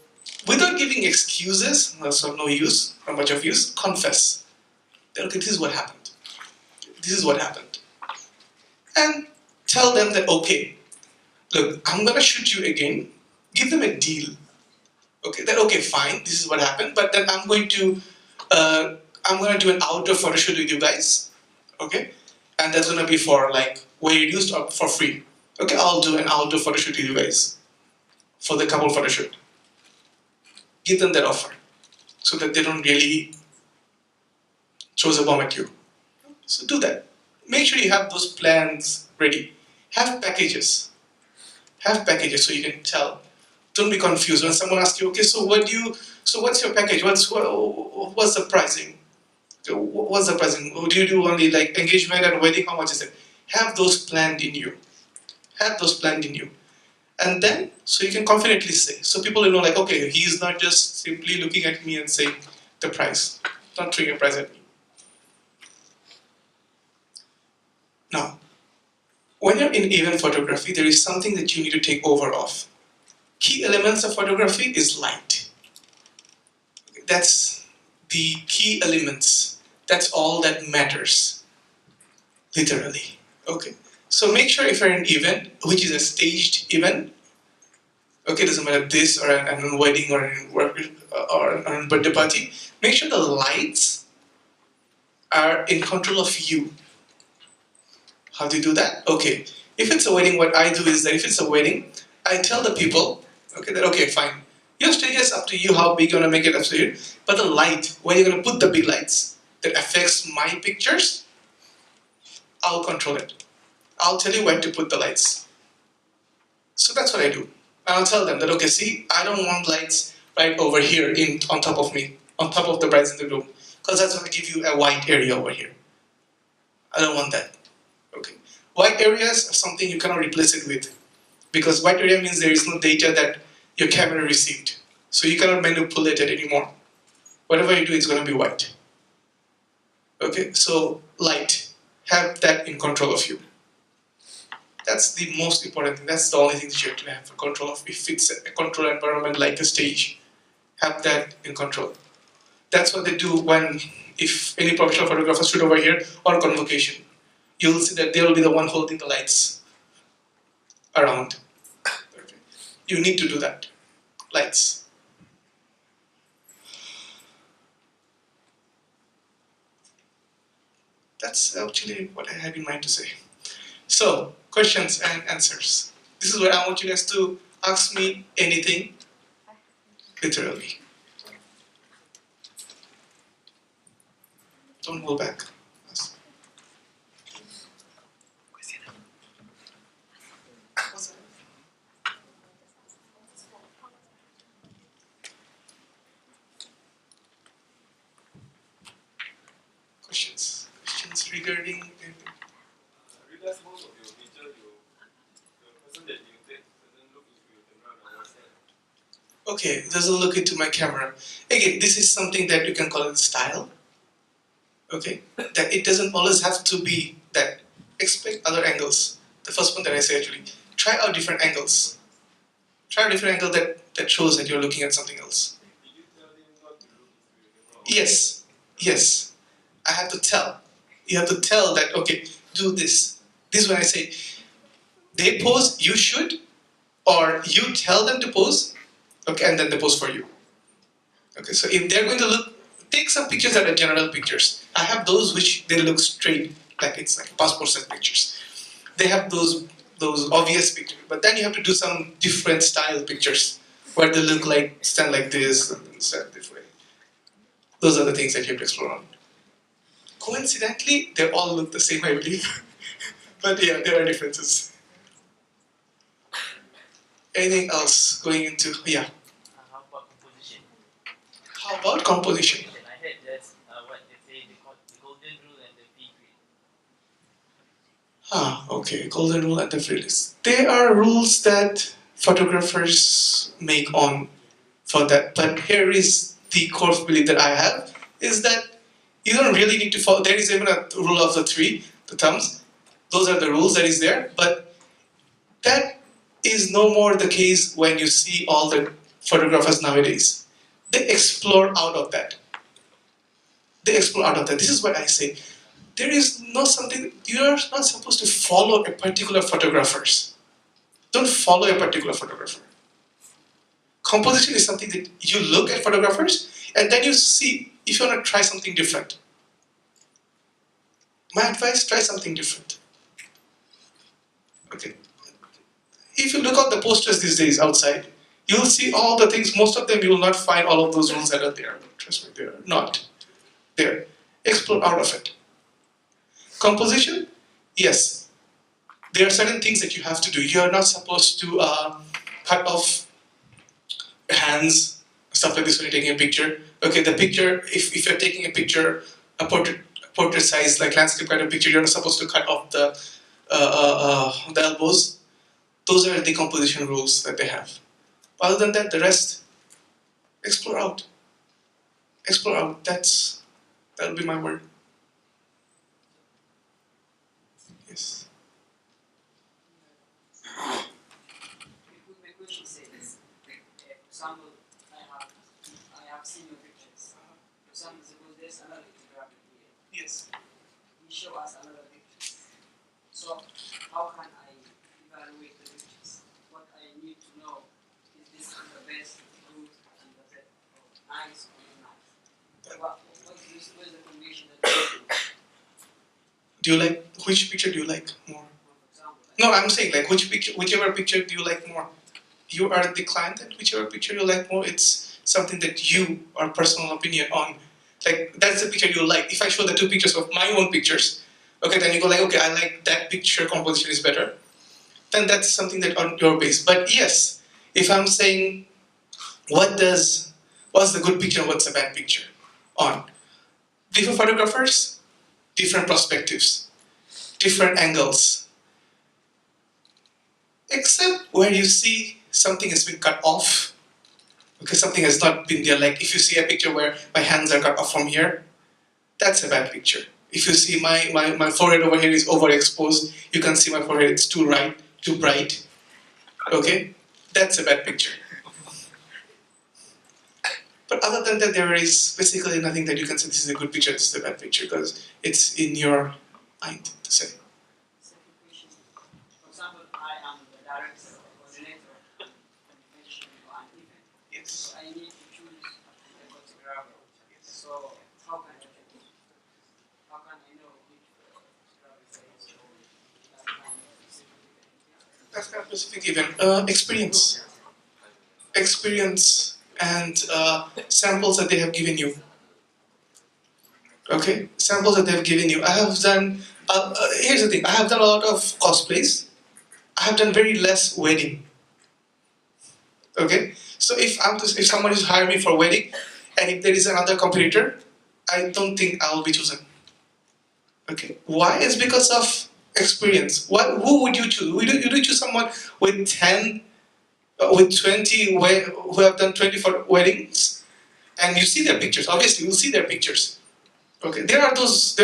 without giving excuses, that's of no use, not much of use, confess. That, okay, this is what happened. This is what happened. And tell them that, okay, look, I'm gonna shoot you again. Give them a deal. Okay, that okay, fine, this is what happened, but then I'm gonna do an outdoor photo shoot with you guys. Okay? And that's gonna be for like way reduced or for free. Okay, I'll do an outdoor photo shoot with you guys for the couple photo shoot. Give them that offer so that they don't really throw a bomb at you. So do that. Make sure you have those plans ready. Have packages. Have packages so you can tell. Don't be confused when someone asks you, okay, so what's your package? What's the pricing? What's the pricing? Do you do only like engagement and wedding? How much is it? Have those planned in you. Have those planned in you. And then, so you can confidently say. So people will know like, okay, he's not just simply looking at me and saying the price. Not throwing a price at me. Now, when you're in event photography, there is something that you need to take over of. Key elements of photography is light. That's the key elements. That's all that matters. Literally. Okay. So make sure if you're in an event, which is a staged event, okay, doesn't matter this or an wedding or an work or a birthday party, make sure the lights are in control of you. How do you do that? Okay. If it's a wedding, what I do is that if it's a wedding, I tell the people, okay, that okay, fine. Your stage is up to you how big you're gonna make it up to you. But the light, where you're gonna put the big lights that affects my pictures, I'll control it. I'll tell you where to put the lights. So that's what I do. And I'll tell them that okay, see, I don't want lights right over here on top of me, on top of the brides in the room. Because that's gonna give you a white area over here. I don't want that. Okay. White areas are something you cannot replace it with. Because white area means there is no data that your camera received. So you cannot manipulate it anymore. Whatever you do, it's going to be white. Okay, so light. Have that in control of you. That's the most important thing. That's the only thing that you have to have control of. If it's a controlled environment like a stage, have that in control. That's what they do if any professional photographer shoot over here on convocation. You'll see that they will be the one holding the lights around. Okay. You need to do that. Lights. That's actually what I had in mind to say. So, questions and answers. This is where I want you guys to ask me anything, literally. Don't hold back. Questions? Questions regarding anything? Okay, it doesn't look into my camera. Again, this is something that you can call it style. Okay, that it doesn't always have to be that. Expect other angles. The first one that I say actually, try out different angles. Try a different angle that shows that you're looking at something else. Yes, yes. I have to tell. You have to tell that, okay, do this. This is when I say, they pose, you should, or you tell them to pose, okay, and then they pose for you. Okay, so if they're going to look, take some pictures that are general pictures. I have those which they look straight, like it's like passport size pictures. They have those obvious pictures, but then you have to do some different style pictures where they look like stand like this and stand this way. Those are the things that you have to explore on. Coincidentally, they all look the same, I believe. But yeah, there are differences. Anything else going into, yeah. How about composition? How about composition? I heard that's what they say they call the golden rule and the pea grade. Okay, golden rule and the free list. There are rules that photographers make on for that, but here is the core belief that I have, is that you don't really need to follow, there is even a rule of the three, the thumbs. Those are the rules that is there, but that is no more the case when you see all the photographers nowadays. They explore out of that. They explore out of that. This is what I say. There is no something, you are not supposed to follow a particular photographers. Don't follow a particular photographer. Composition is something that you look at photographers and then you see if you want to try something different. My advice, try something different. Okay. If you look at the posters these days outside, you'll see all the things, most of them you will not find all of those rules that are there. Trust me, they're not there. Explore out of it. Composition, yes. There are certain things that you have to do. You are not supposed to cut off hands, stuff like this when you're taking a picture. Okay, the picture, if you're taking a picture, a portrait size, like landscape kind of picture, you're not supposed to cut off the elbows. Those are the composition rules that they have. Other than that, the rest, explore out. Explore out. That'll be my word. Yes. My question says, for example, I have seen your pictures. For example, suppose there's another photographer here. Yes. He show us another pictures. So how can I evaluate the pictures? What I need to know is this the best, good, and the best, nice or not nice. What is the combination that you do? Do you like, which picture do you like more? For example, No, I'm saying like which picture, whichever picture do you like more? You are the client, and whichever picture you like more, it's something that you are personal opinion on. Like that's the picture you like. If I show the two pictures of my own pictures, okay, then you go like, okay, I like that picture composition is better. Then that's something that on your base. But yes, if I'm saying what's the good picture and what's the bad picture on different photographers, different perspectives, different angles. Except where you see something has been cut off, because something has not been there. Like if you see a picture where my hands are cut off from here, that's a bad picture. If you see my forehead over here is overexposed, you can see my forehead, it's too bright, okay? That's a bad picture. But other than that, there is basically nothing that you can say this is a good picture, this is a bad picture, because it's in your mind to say. second question. For example, I am the director or coordinator of an event. Yes. So I need to choose a photographer. So how can I know which photographer is or that kind of specific event? That's not specific event. Experience and samples that they have given you. Okay, samples that they have given you. I have done. Here's the thing. I have done a lot of cosplays. I have done very less wedding. Okay, so if someone is hiring me for wedding, and if there is another competitor, I don't think I will be chosen. Okay, why? It's because of experience. Who would you choose? Would you choose someone with 10 with 20 who have done 24 weddings, and you see their pictures. Obviously, you'll see their pictures. Okay, there are those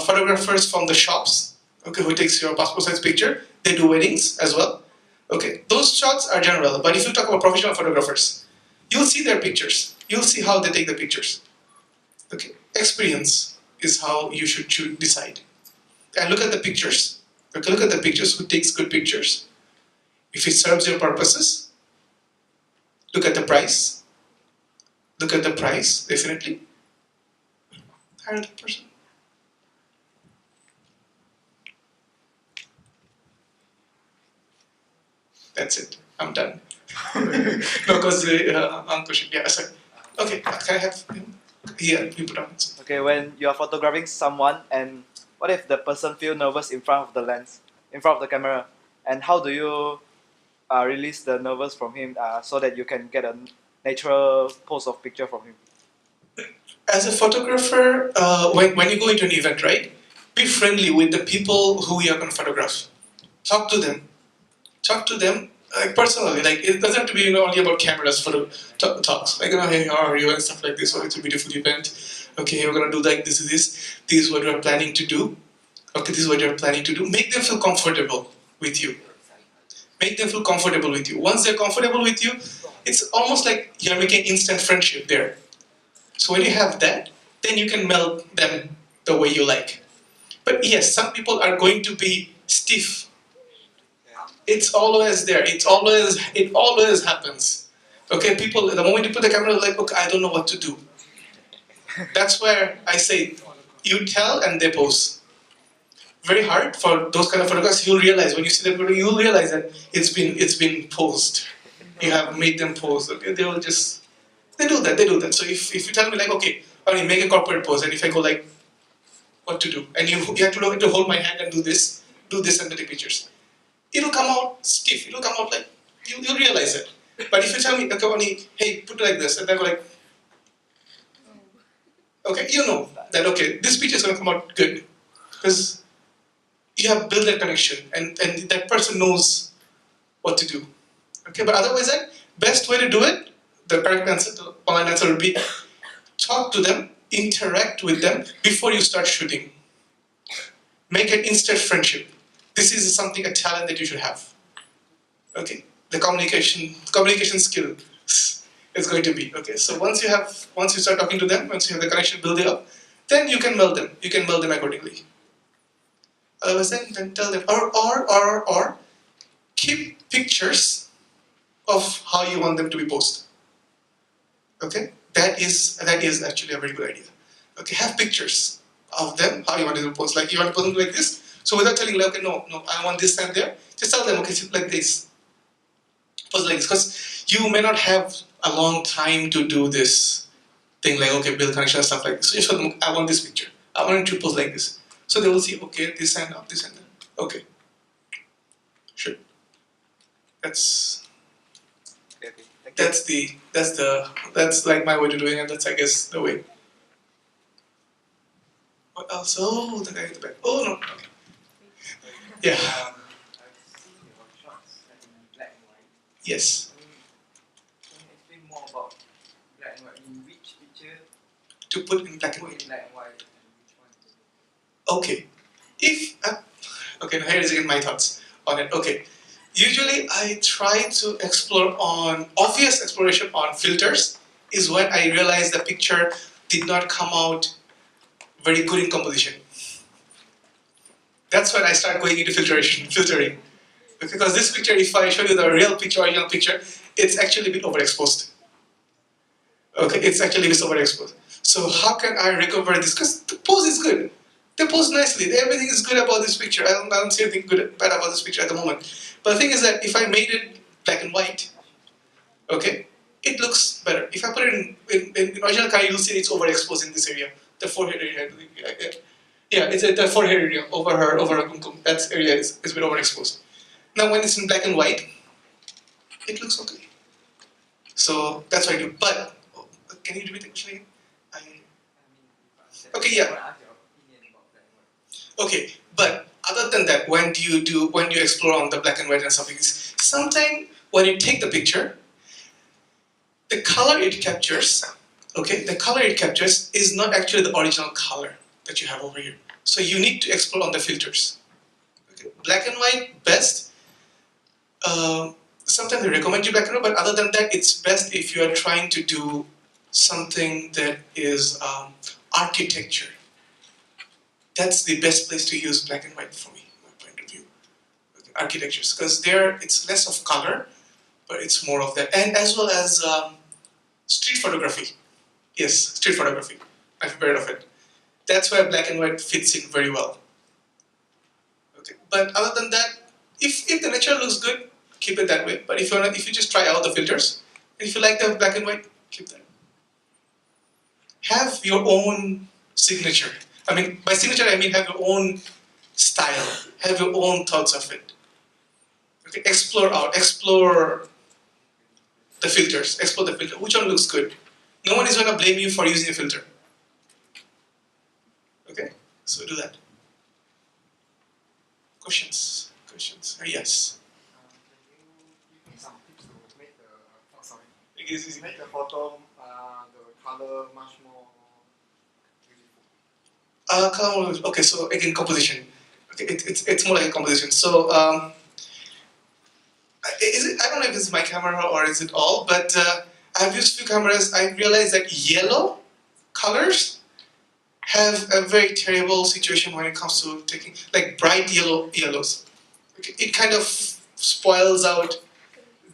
photographers from the shops. Okay, who takes your passport size picture. They do weddings as well. Okay, those shots are general. But if you talk about professional photographers, you'll see their pictures. You'll see how they take the pictures. Okay, experience is how you should decide. And look at the pictures. Okay, look at the pictures. Who takes good pictures? If it serves your purposes, look at the price. Look at the price, definitely. Hire the person. That's it. I'm done. No, because question. Yeah, sorry. Okay, can I have here? You put on. Okay, when you are photographing someone, and what if the person feel nervous in front of the lens, in front of the camera, and how do you release the nervous from him so that you can get a natural pose of picture from him? As a photographer, when you go into an event, right, be friendly with the people who you are going to photograph. Talk to them. Talk to them like personally. Like it doesn't have to be only about cameras. Talks like hey, how are you and stuff like this. Oh, it's a beautiful event. Okay, we're gonna do like this is this. This is what we're planning to do. Okay, this is what you're planning to do. Make them feel comfortable with you. Make them feel comfortable with you. Once they're comfortable with you, it's almost like you're making instant friendship there. So when you have that, then you can meld them the way you like. But yes, some people are going to be stiff. It's always there. It always happens. Okay, people, the moment you put the camera, they're like, okay, I don't know what to do. That's where I say, you tell and they pose. Very hard for those kind of photographs. You'll realize when you see the photo, you'll realize that it's been posed. You have made them pose. Okay, they will just they do that. So if you tell me like, okay, I mean, make a corporate pose, and if I go like, what to do, and you have to hold my hand and do this, and take pictures. It'll come out stiff. It'll come out like you'll realize it. But if you tell me, okay, hey, put it like this, and then go like, okay, you know that okay, this picture is gonna come out good because you have built that connection, and that person knows what to do. Okay, but otherwise, that best way to do it, the correct answer, the online answer would be talk to them, interact with them before you start shooting. Make an instant friendship. This is something, a talent that you should have. Okay, the communication skill is going to be okay. So once you start talking to them, once you have the connection building up, then you can meld them. You can meld them accordingly. Otherwise, then tell them or keep pictures of how you want them to be posted. Okay, that is actually a very good idea. Okay, have pictures of them, how you want them to post. Like you want to post them like this. So without telling like, okay, no, I want this and there, just tell them, okay, like this. Pose like this, because you may not have a long time to do this thing like, okay, build connection and stuff like this. So you show them, I want this picture. I want you to pose like this. So they will see, okay, this and up, this and that. Okay. Sure. That's Okay, thank you. that's like my way to doing it. That's I guess the way. What else? Oh, the guy in the back. Oh no. Okay. Yeah. I've seen your shots in black and white. Yes. Can you explain more about black and white? In which picture To put in black and put white. in black and white and which one? Okay. If okay, now here is again my thoughts on it. Okay. Usually I try to explore on obvious exploration on filters is when I realize the picture did not come out very good in composition. That's when I start going into filtering. Because this picture, if I show you the real picture, original picture, it's actually a bit overexposed. Okay, it's actually a bit overexposed. So how can I recover this? Because the pose is good. They pose nicely. Everything is good about this picture. I don't see anything bad about this picture at the moment. But the thing is that if I made it black and white, okay, it looks better. If I put it in original color, you'll see it's overexposed in this area, the forehead area. Yeah, it's the forehead area over her kumkum. That area is a bit overexposed. Now when it's in black and white, it looks okay. So that's what I do. But can you repeat the question again? Okay, yeah. I want to ask your opinion about black and white. Okay, but other than that, when do you explore on the black and white and something? Sometimes when you take the picture, the color it captures, okay, the color it captures is not actually the original color that you have over here. So you need to explore on the filters. Okay. Black and white best. Sometimes they recommend you black and white, but other than that, it's best if you are trying to do something that is architecture. That's the best place to use black and white for me, my point of view. Okay. Architectures, because there it's less of color, but it's more of that, and as well as street photography. Yes, street photography. I've heard of it. That's where black and white fits in very well. Okay, but other than that, if the nature looks good, keep it that way. But if you just try out the filters, and if you like the black and white, keep that. Have your own signature. I mean, by signature I mean have your own style. Have your own thoughts of it. Okay, explore out. Explore the filters. Explore the filter. Which one looks good? No one is going to blame you for using a filter. Okay, so do that. Questions? Questions? Yes. Can you give me some tips to make the It is easy. make the photo the color much more beautiful? Okay, so again, composition. Okay, it's more like a composition. So I don't know if it's my camera or is it all, but I've used few cameras. I realized that yellow colors have a very terrible situation when it comes to taking like bright yellows. Okay, it kind of spoils out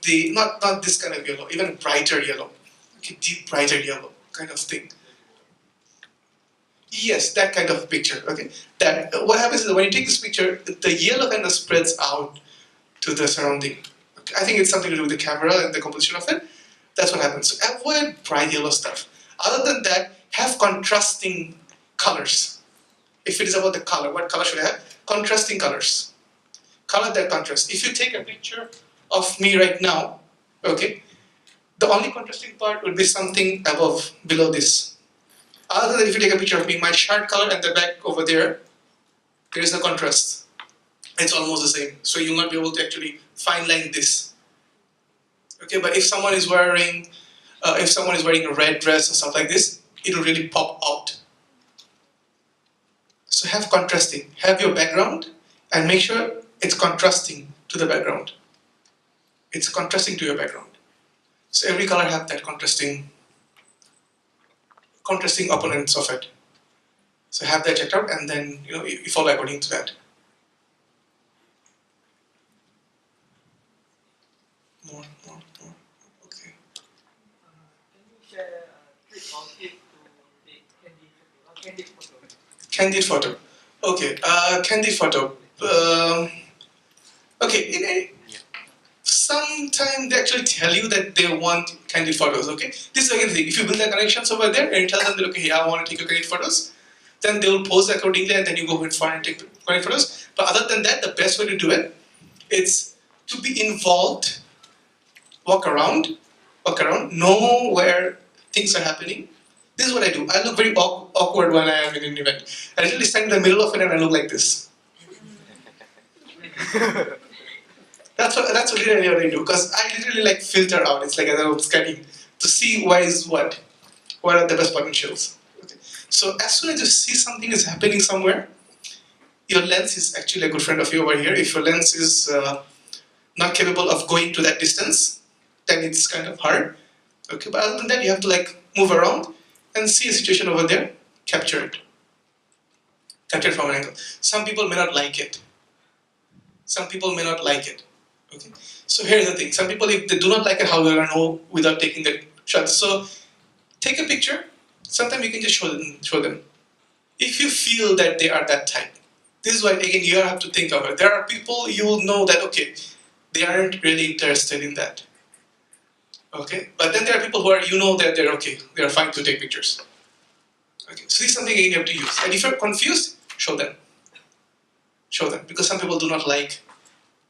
the not this kind of yellow, even brighter yellow, okay, deep brighter yellow kind of thing. Yes, that kind of picture. Okay, that what happens is that when you take this picture, the yellow kind of spreads out to the surrounding. Okay, I think it's something to do with the camera and the composition of it. That's what happens. So avoid bright yellow stuff. Other than that, have contrasting colors. If it is about the color, what color should I have? Contrasting colors. Color that contrast. If you take a picture of me right now, okay, the only contrasting part would be something below this. Other than if you take a picture of me, my shirt color and the back over there is no contrast. It's almost the same. So you'll not be able to actually fine line this. Okay, but if someone is wearing a red dress or stuff like this, it will really pop out. So have contrasting. Have your background and make sure it's contrasting to the background. It's contrasting to your background. So every color have that contrasting opponents of it. So have that checked out and then you follow according to that. More. Okay. Can you share a trick or tip to take candid photo? Candid photo. Okay. Candid photo. Okay. Sometimes they actually tell you that they want candid photos. Okay. This is again the thing. If you build the connections over there and you tell them that okay, yeah, I want to take your candid photos, then they will pose accordingly, and then you go ahead and take candid photos. But other than that, the best way to do it is to be involved. Walk around, know where things are happening. This is what I do. I look very awkward when I am in an event. I literally stand in the middle of it and I look like this. That's what literally what I do, because I literally like filter out. It's like as I was scanning to see what are the best potentials. Okay. So as soon as you see something is happening somewhere, your lens is actually a good friend of you over here. If your lens is not capable of going to that distance, then it's kind of hard. Okay, but other than that, you have to like move around and see a situation over there, capture it from an angle. Some people may not like it. Okay, so here's the thing. Some people, if they do not like it, how will I know without taking the shot? So take a picture. Sometimes you can just show them. If you feel that they are that type, this is why again you have to think of it. There are people you will know that okay, they aren't really interested in that. Okay, but then there are people who are that they're okay, they're fine to take pictures. Okay, so this is something again you have to use. And if you're confused, show them. Because some people do not like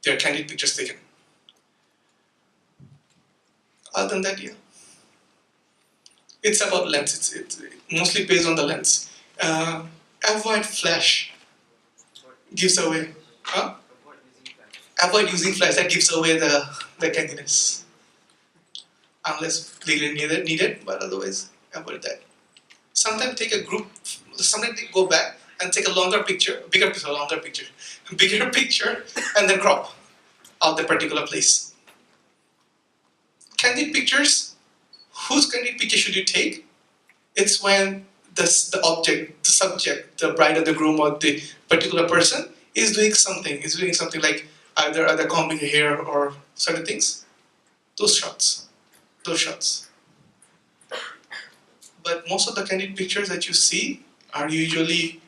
their candid pictures taken. Other than that, yeah. It's about lens. It's mostly based on the lens. Avoid flash. Gives away. Huh? Avoid using flash. That gives away the candiness. Unless clearly needed, but otherwise avoid that. Sometimes take a group. Sometimes go back and take a longer picture, bigger picture, and then crop out the particular place. Candid pictures. Whose candid picture should you take? It's when the object, the subject, the bride or the groom or the particular person is doing something. Is doing something like either combing hair or certain things. Those shots. But most of the candid pictures that you see are usually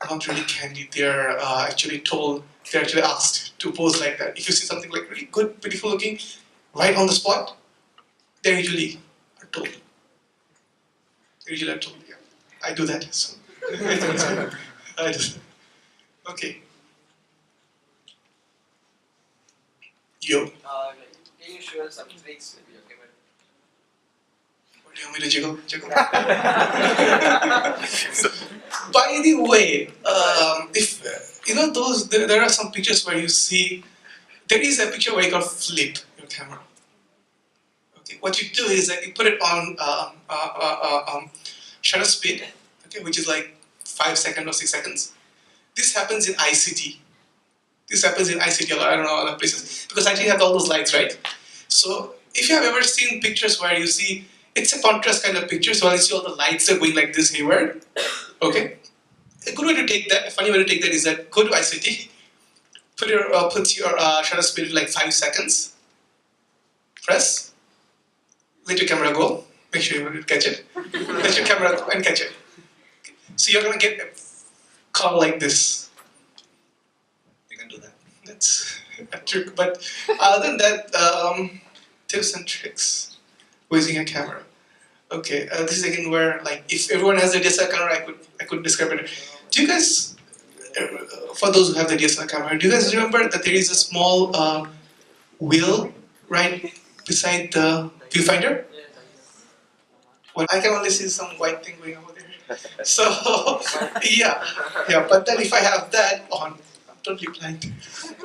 not really candid. They're actually told. They're actually asked to pose like that. If you see something like really good, beautiful looking, right on the spot, they usually are told. Yeah. I do that. So. I do. Okay. Yo. Can you show us some tricks with your camera? What do you want me to jiggle? By the way, if you know those, there are some pictures where you see there is a picture where you can flip your camera. Okay, what you do is that you put it on shutter speed, okay, which is like 5 seconds or 6 seconds. This happens in ICT. I don't know other places because ICT have all those lights, right? So if you have ever seen pictures where you see it's a contrast kind of picture, so you see all the lights are going like this hayward. Okay, a good way to take that, a funny way to take that is that go to ICT, put your shutter speed to like 5 seconds, press, let your camera go, make sure you catch it, let your camera go and catch it. So you're gonna get a color like this. You can do that. That's a trick. But other than that, tips and tricks with using a camera. Okay, this is again where like if everyone has a DSLR camera, I could describe it. Do you guys, for those who have the DSLR camera, do you guys remember that there is a small wheel right beside the viewfinder? Well, I can only see some white thing going over there. So yeah. But then if I have that on, I'm totally blind.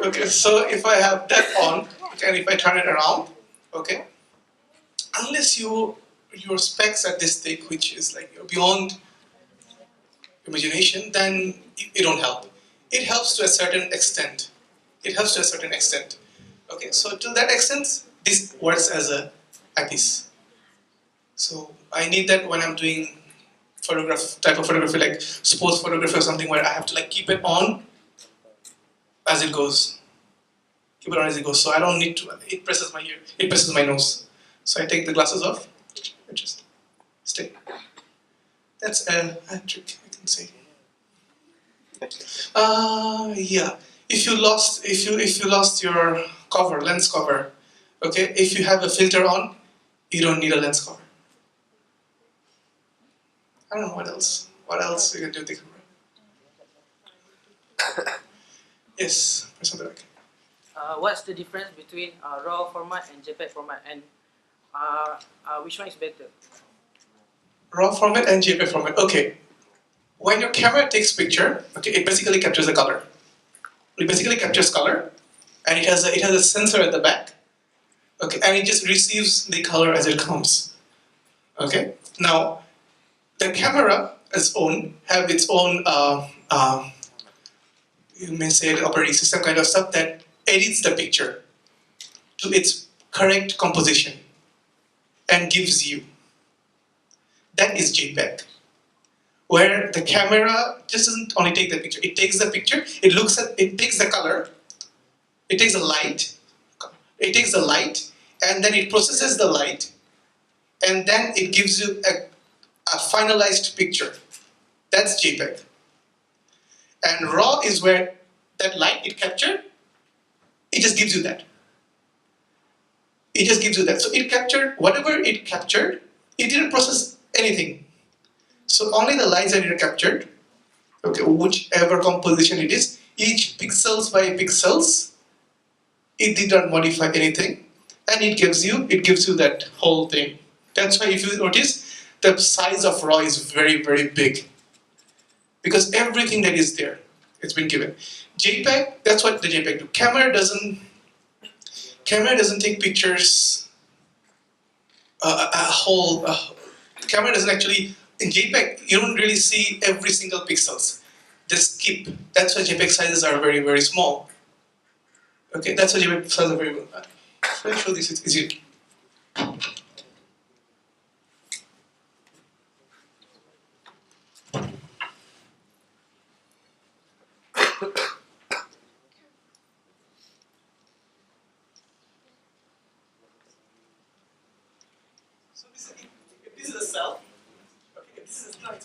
Okay, so if I have that on, and if I turn it around, okay, unless your specs are this thick, which is like beyond imagination, then it don't help. It helps to a certain extent. Okay, so to that extent, this works as a eyepiece. So I need that when I'm doing type of photography like sports photography or something where I have to like keep it on as it goes. So I don't need to, it presses my ear, it presses my nose. So I take the glasses off, and just stay. That's a trick, I can say. Yeah. If you lost your lens cover, okay. If you have a filter on, you don't need a lens cover. I don't know what else. What else you can do with the camera? Yes, press on the back. What's the difference between RAW format and JPEG format, and which one is better? RAW format and JPEG format. Okay. When your camera takes picture, okay, it basically captures the color. It basically captures color, and it has a sensor at the back. Okay, and it just receives the color as it comes. Okay. Now, the camera have its own you may say the operating system kind of stuff that edits the picture to its correct composition and gives you. That is JPEG. Where the camera just doesn't only take the picture, it takes the picture, it takes the color, it takes the light, and then it processes the light, and then it gives you a finalized picture. That's JPEG. And RAW is where that light it captured, it just gives you that. So it captured whatever it captured, it didn't process anything. So only the lines that it captured, okay, whichever composition it is, each pixels by pixels, it did not modify anything, and it gives you that whole thing. That's why if you notice, the size of RAW is very, very big. Because everything that is there It's been given. JPEG, that's what the JPEG do. Camera doesn't take pictures camera doesn't actually, in JPEG, you don't really see every single pixels. They skip. That's why JPEG sizes are very, very small. Okay, that's why JPEG sizes are very well. Let me show this, it's easier. So this is a cell. Okay, this is not.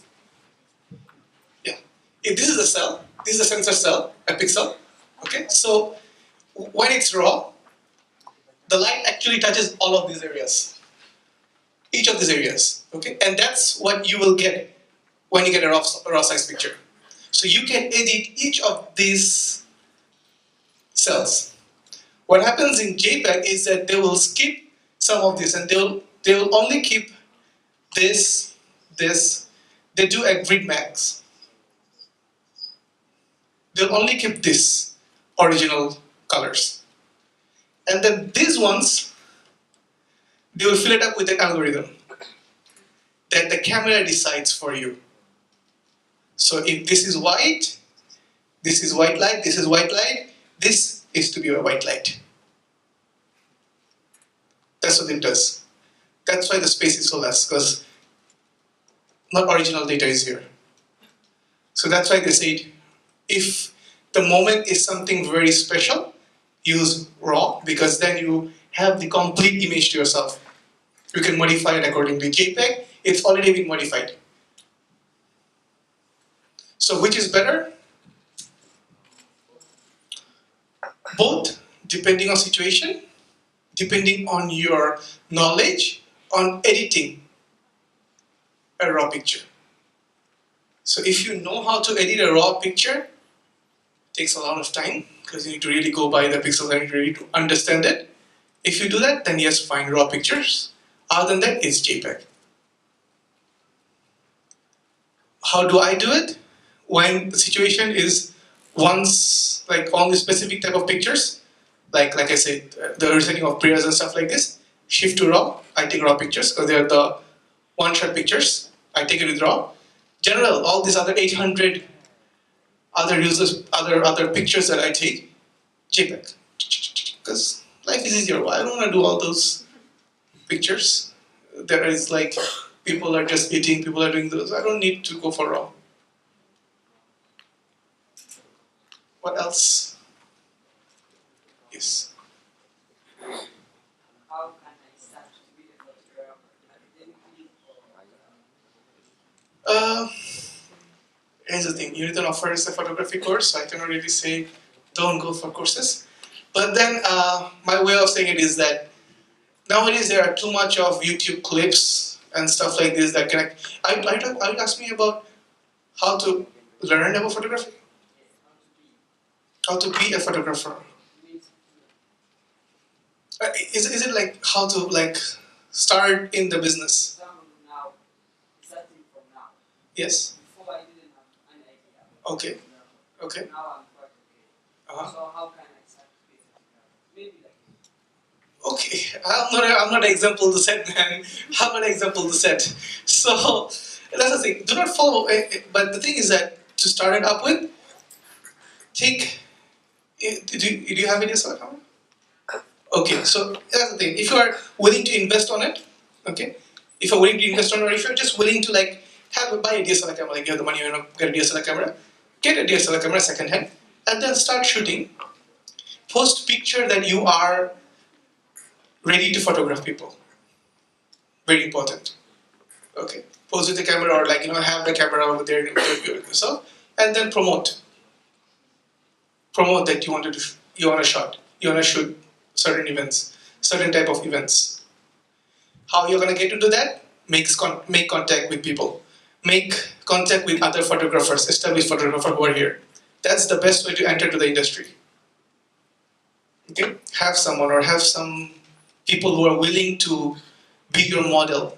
Yeah. If this is a cell, this is a sensor cell, a pixel. Okay, so when it's raw, the light actually touches all of these areas. Each of these areas. Okay, and that's what you will get when you get a raw size picture. So you can edit each of these cells. What happens in JPEG is that they will skip some of this and they'll only keep this. They do a grid max. They'll only keep this original colors. And then these ones, they will fill it up with an algorithm that the camera decides for you. So if this is white light, this is white light, this is to be a white light. That's what it does. That's why the space is so less, because not original data is here. So that's why they say if the moment is something very special, use raw, because then you have the complete image to yourself. You can modify it accordingly. JPEG, it's already been modified. So which is better? Both, depending on situation, depending on your knowledge on editing a raw picture. So if you know how to edit a raw picture, it takes a lot of time because you need to really go by the pixels and really to understand it. If you do that, then yes, fine, raw pictures. Other than that, it's JPEG. How do I do it? When the situation is once like only specific type of pictures, like I said, the resetting of prayers and stuff like this, shift to raw, I take raw pictures because they're the one-shot pictures. I take it with raw. General, all these other 800 other users, other pictures that I take, JPEG. Because life is easier. I don't want to do all those pictures. There is like, people are just eating, people are doing those. I don't need to go for raw. What else? Yes. How can I start to be a photographer academically or Here's the thing, Uniton offers a photography course, so I cannot really say don't go for courses. But then my way of saying it is that nowadays there are too much of YouTube clips and stuff like this that can. Are you asking me about how to learn about photography? How to be a photographer? Is it like how to like start in the business? example now, starting from now. Yes. Before I didn't have an idea. Okay. Okay. Now I'm quite okay. Uh-huh. So how can I start to be a photographer? Maybe like Okay, I'm not an example to set, man. I'm not an example to set. So that's the thing. Do not follow. But the thing is that to start it up with, take. Do you have any sort of? Okay, so that's the thing. If you are willing to invest on it, okay. If you're willing to invest on it, or if you're just willing to like buy a DSLR camera, like you have the money, get a DSLR camera, get a DSLR camera second hand, and then start shooting. Post picture that you are ready to photograph people. Very important. Okay. Pose with the camera or like have the camera over there with yourself, and then promote. Promote that you want to shot. You want to shoot certain events, certain type of events. How you're gonna get to do that? Make contact with people. Make contact with other photographers, established photographers who are here. That's the best way to enter to the industry. Okay. Have someone or have some people who are willing to be your model.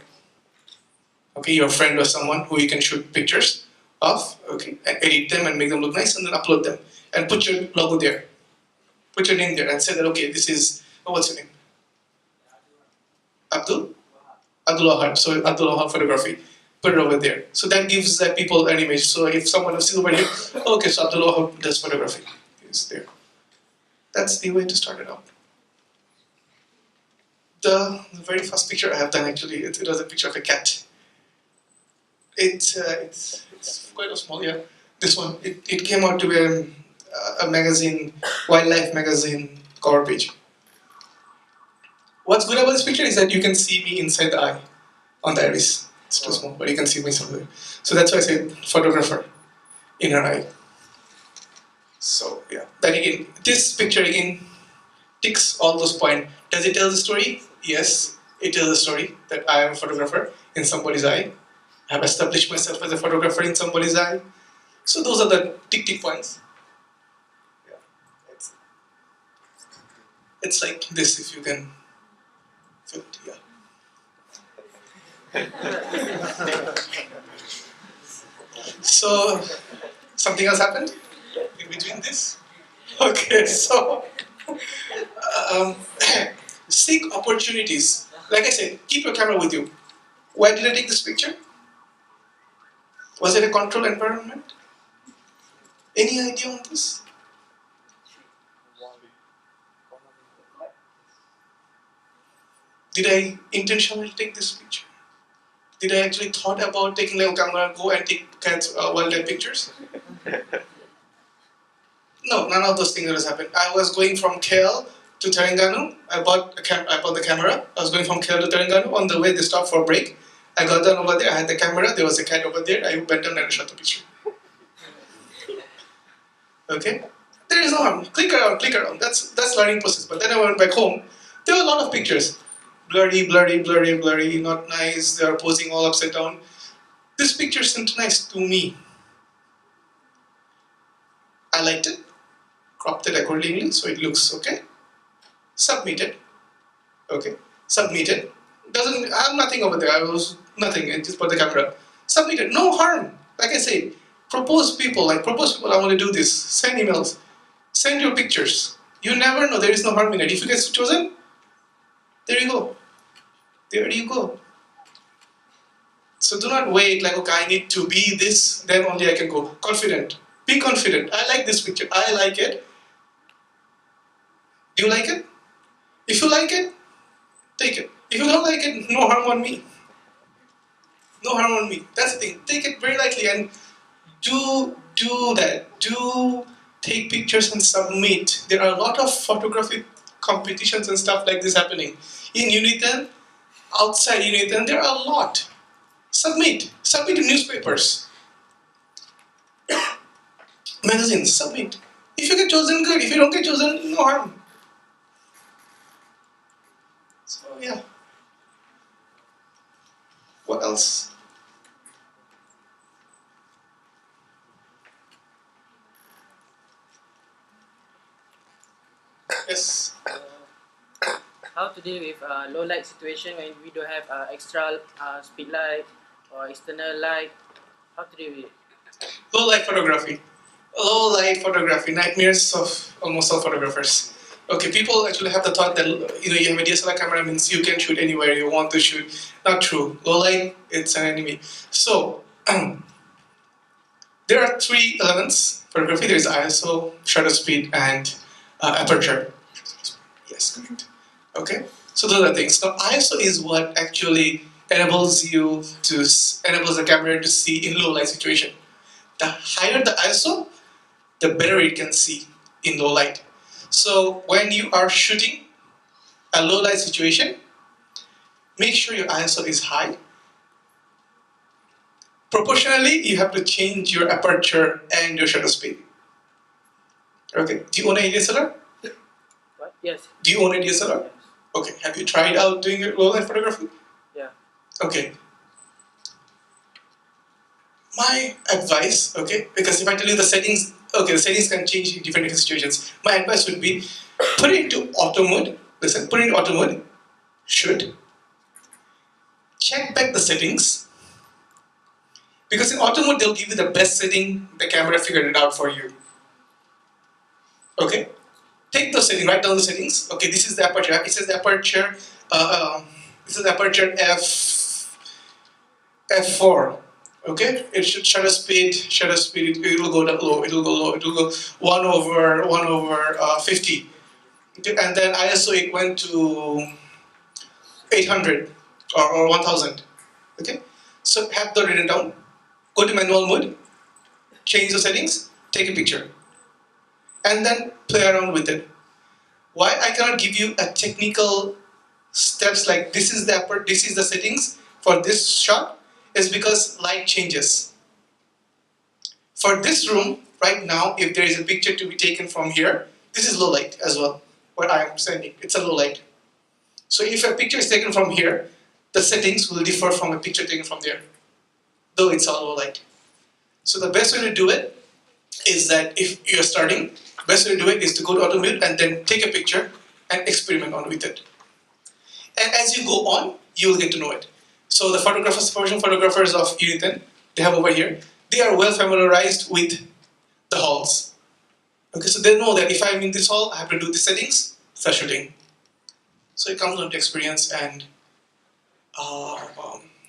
Okay, your friend or someone who you can shoot pictures, off, okay, and edit them and make them look nice, and then upload them and put your logo there, put your name there, and say that okay, this is what's your name? Abdul Wahab. So Abdul Wahab photography. Put it over there. So that gives people an image. So if someone sees over here, okay, so Abdul Wahab does photography. It's there. That's the way to start it out. The very first picture I have done actually, it was a picture of a cat. It's quite a small, yeah. This one, it came out to be a magazine, wildlife magazine cover page. What's good about this picture is that you can see me inside the eye on the iris. It's too small, but you can see me somewhere. So that's why I said photographer in her eye. So yeah, then again, this picture again ticks all those points. Does it tell the story? Yes, it tells the story that I am a photographer in somebody's eye. I have established myself as a photographer in somebody's eye. So those are the tick points. Yeah, it's like this if you can fit, yeah. So something else happened in between this? Okay, so um, seek opportunities. Like I said, keep your camera with you. Why did I take this picture? Was it a controlled environment? Any idea on this? Did I intentionally take this picture? Did I actually thought about taking a camera, go and take cats wildlife pictures? No, none of those things has happened. I was going from KL to Terengganu. I bought the camera. I was going from KL to Terengganu. On the way, they stopped for a break. I got down over there. I had the camera. There was a cat over there. I went down and shot the picture. Okay, there is no harm. Click around. That's learning process. But then I went back home. There were a lot of pictures. Blurry, not nice. They are posing all upside down. This picture seemed nice to me. I liked it. Cropped it accordingly so it looks okay. Submitted. Okay. Submitted. I have nothing over there. I was nothing. I just put the camera. Submitted. No harm. Like I said, propose people. I want to do this. Send emails. Send your pictures. You never know. There is no harm in it. If you get chosen, there you go. There you go. So do not wait like, okay, I need to be this, then only I can go. Confident. Be confident. I like this picture. I like it. Do you like it? If you like it, take it. If you don't like it, no harm on me. No harm on me. That's the thing. Take it very lightly and do that. Do take pictures and submit. There are a lot of photography competitions and stuff like this happening. In Uniton, outside Uniton, there are a lot. Submit. Submit to newspapers. Magazines. Submit. If you get chosen, good. If you don't get chosen, no harm. So yeah. What else? Yes. How to deal with low light situation when we don't have extra speed light or external light? How to deal with it? Low light photography. Low light photography. Nightmares of almost all photographers. Okay, people actually have the thought that you have a DSLR camera means you can shoot anywhere you want to shoot. Not true. Low light, it's an enemy. So there are three elements photography. There is ISO, shutter speed, and aperture. Yes, correct. Okay, so those are things. Now ISO is what actually enables the camera to see in low light situation. The higher the ISO, the better it can see in low light. So when you are shooting a low light situation, make sure your ISO is high. Proportionally, you have to change your aperture and your shutter speed. Okay, do you own a DSLR? What? Yes. Do you own a DSLR? Yes. Okay, have you tried out doing low light photography? Yeah. Okay. My advice, okay, because if I tell you the settings, okay, the settings can change in different situations. My advice would be put it into auto mode. Listen, put it into auto mode. Shoot. Check back the settings. Because in auto mode, they'll give you the best setting, the camera figured it out for you. Okay? Take those settings, write down the settings. Okay, this is the aperture. It says the aperture, this is the aperture f4. Okay, it should shutter speed. It will go down low. It will go low. It will go 1/50. Okay, and then ISO it went to 800 or 1000. Okay, so have that written down. Go to manual mode, change the settings, take a picture, and then play around with it. Why I cannot give you a technical steps like this is the settings for this shot is because light changes. For this room right now, if there is a picture to be taken from here, this is low light as well. What I am sending, it's a low light. So if a picture is taken from here, the settings will differ from a picture taken from there, though it's all low light. So the best way to do it is that if you're starting, best way to do it is to go to auto mute and then take a picture and experiment on with it. And as you go on, you will get to know it. So the photographers, professional photographers of Uniten, they have over here, they are well familiarized with the halls. Okay, so they know that if I'm in this hall, I have to do the settings, start shooting. So it comes down to experience and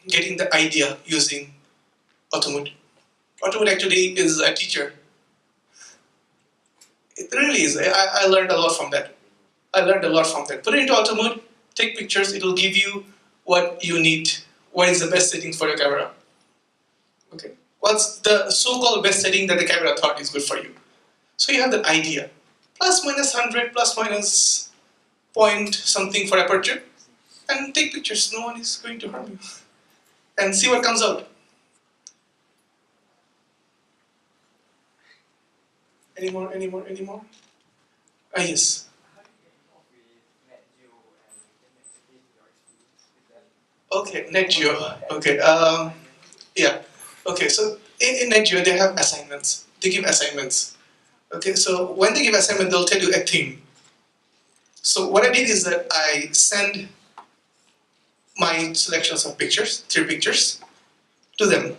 getting the idea using Automod. Automod actually is a teacher. It really is. I learned a lot from that. Put it into auto mode, take pictures, it will give you what you need. What is the best settings for your camera? Okay. What's the so-called best setting that the camera thought is good for you? So you have that idea. Plus minus 100, plus minus point something for aperture. And take pictures, no one is going to harm you. And see what comes out. Any more? Yes. Okay, NetGeo. Okay, yeah. Okay, so in NetGeo they have assignments. They give assignments. Okay, so when they give assignment, they'll tell you a theme. So what I did is that I send my selections of pictures, 3 pictures, to them,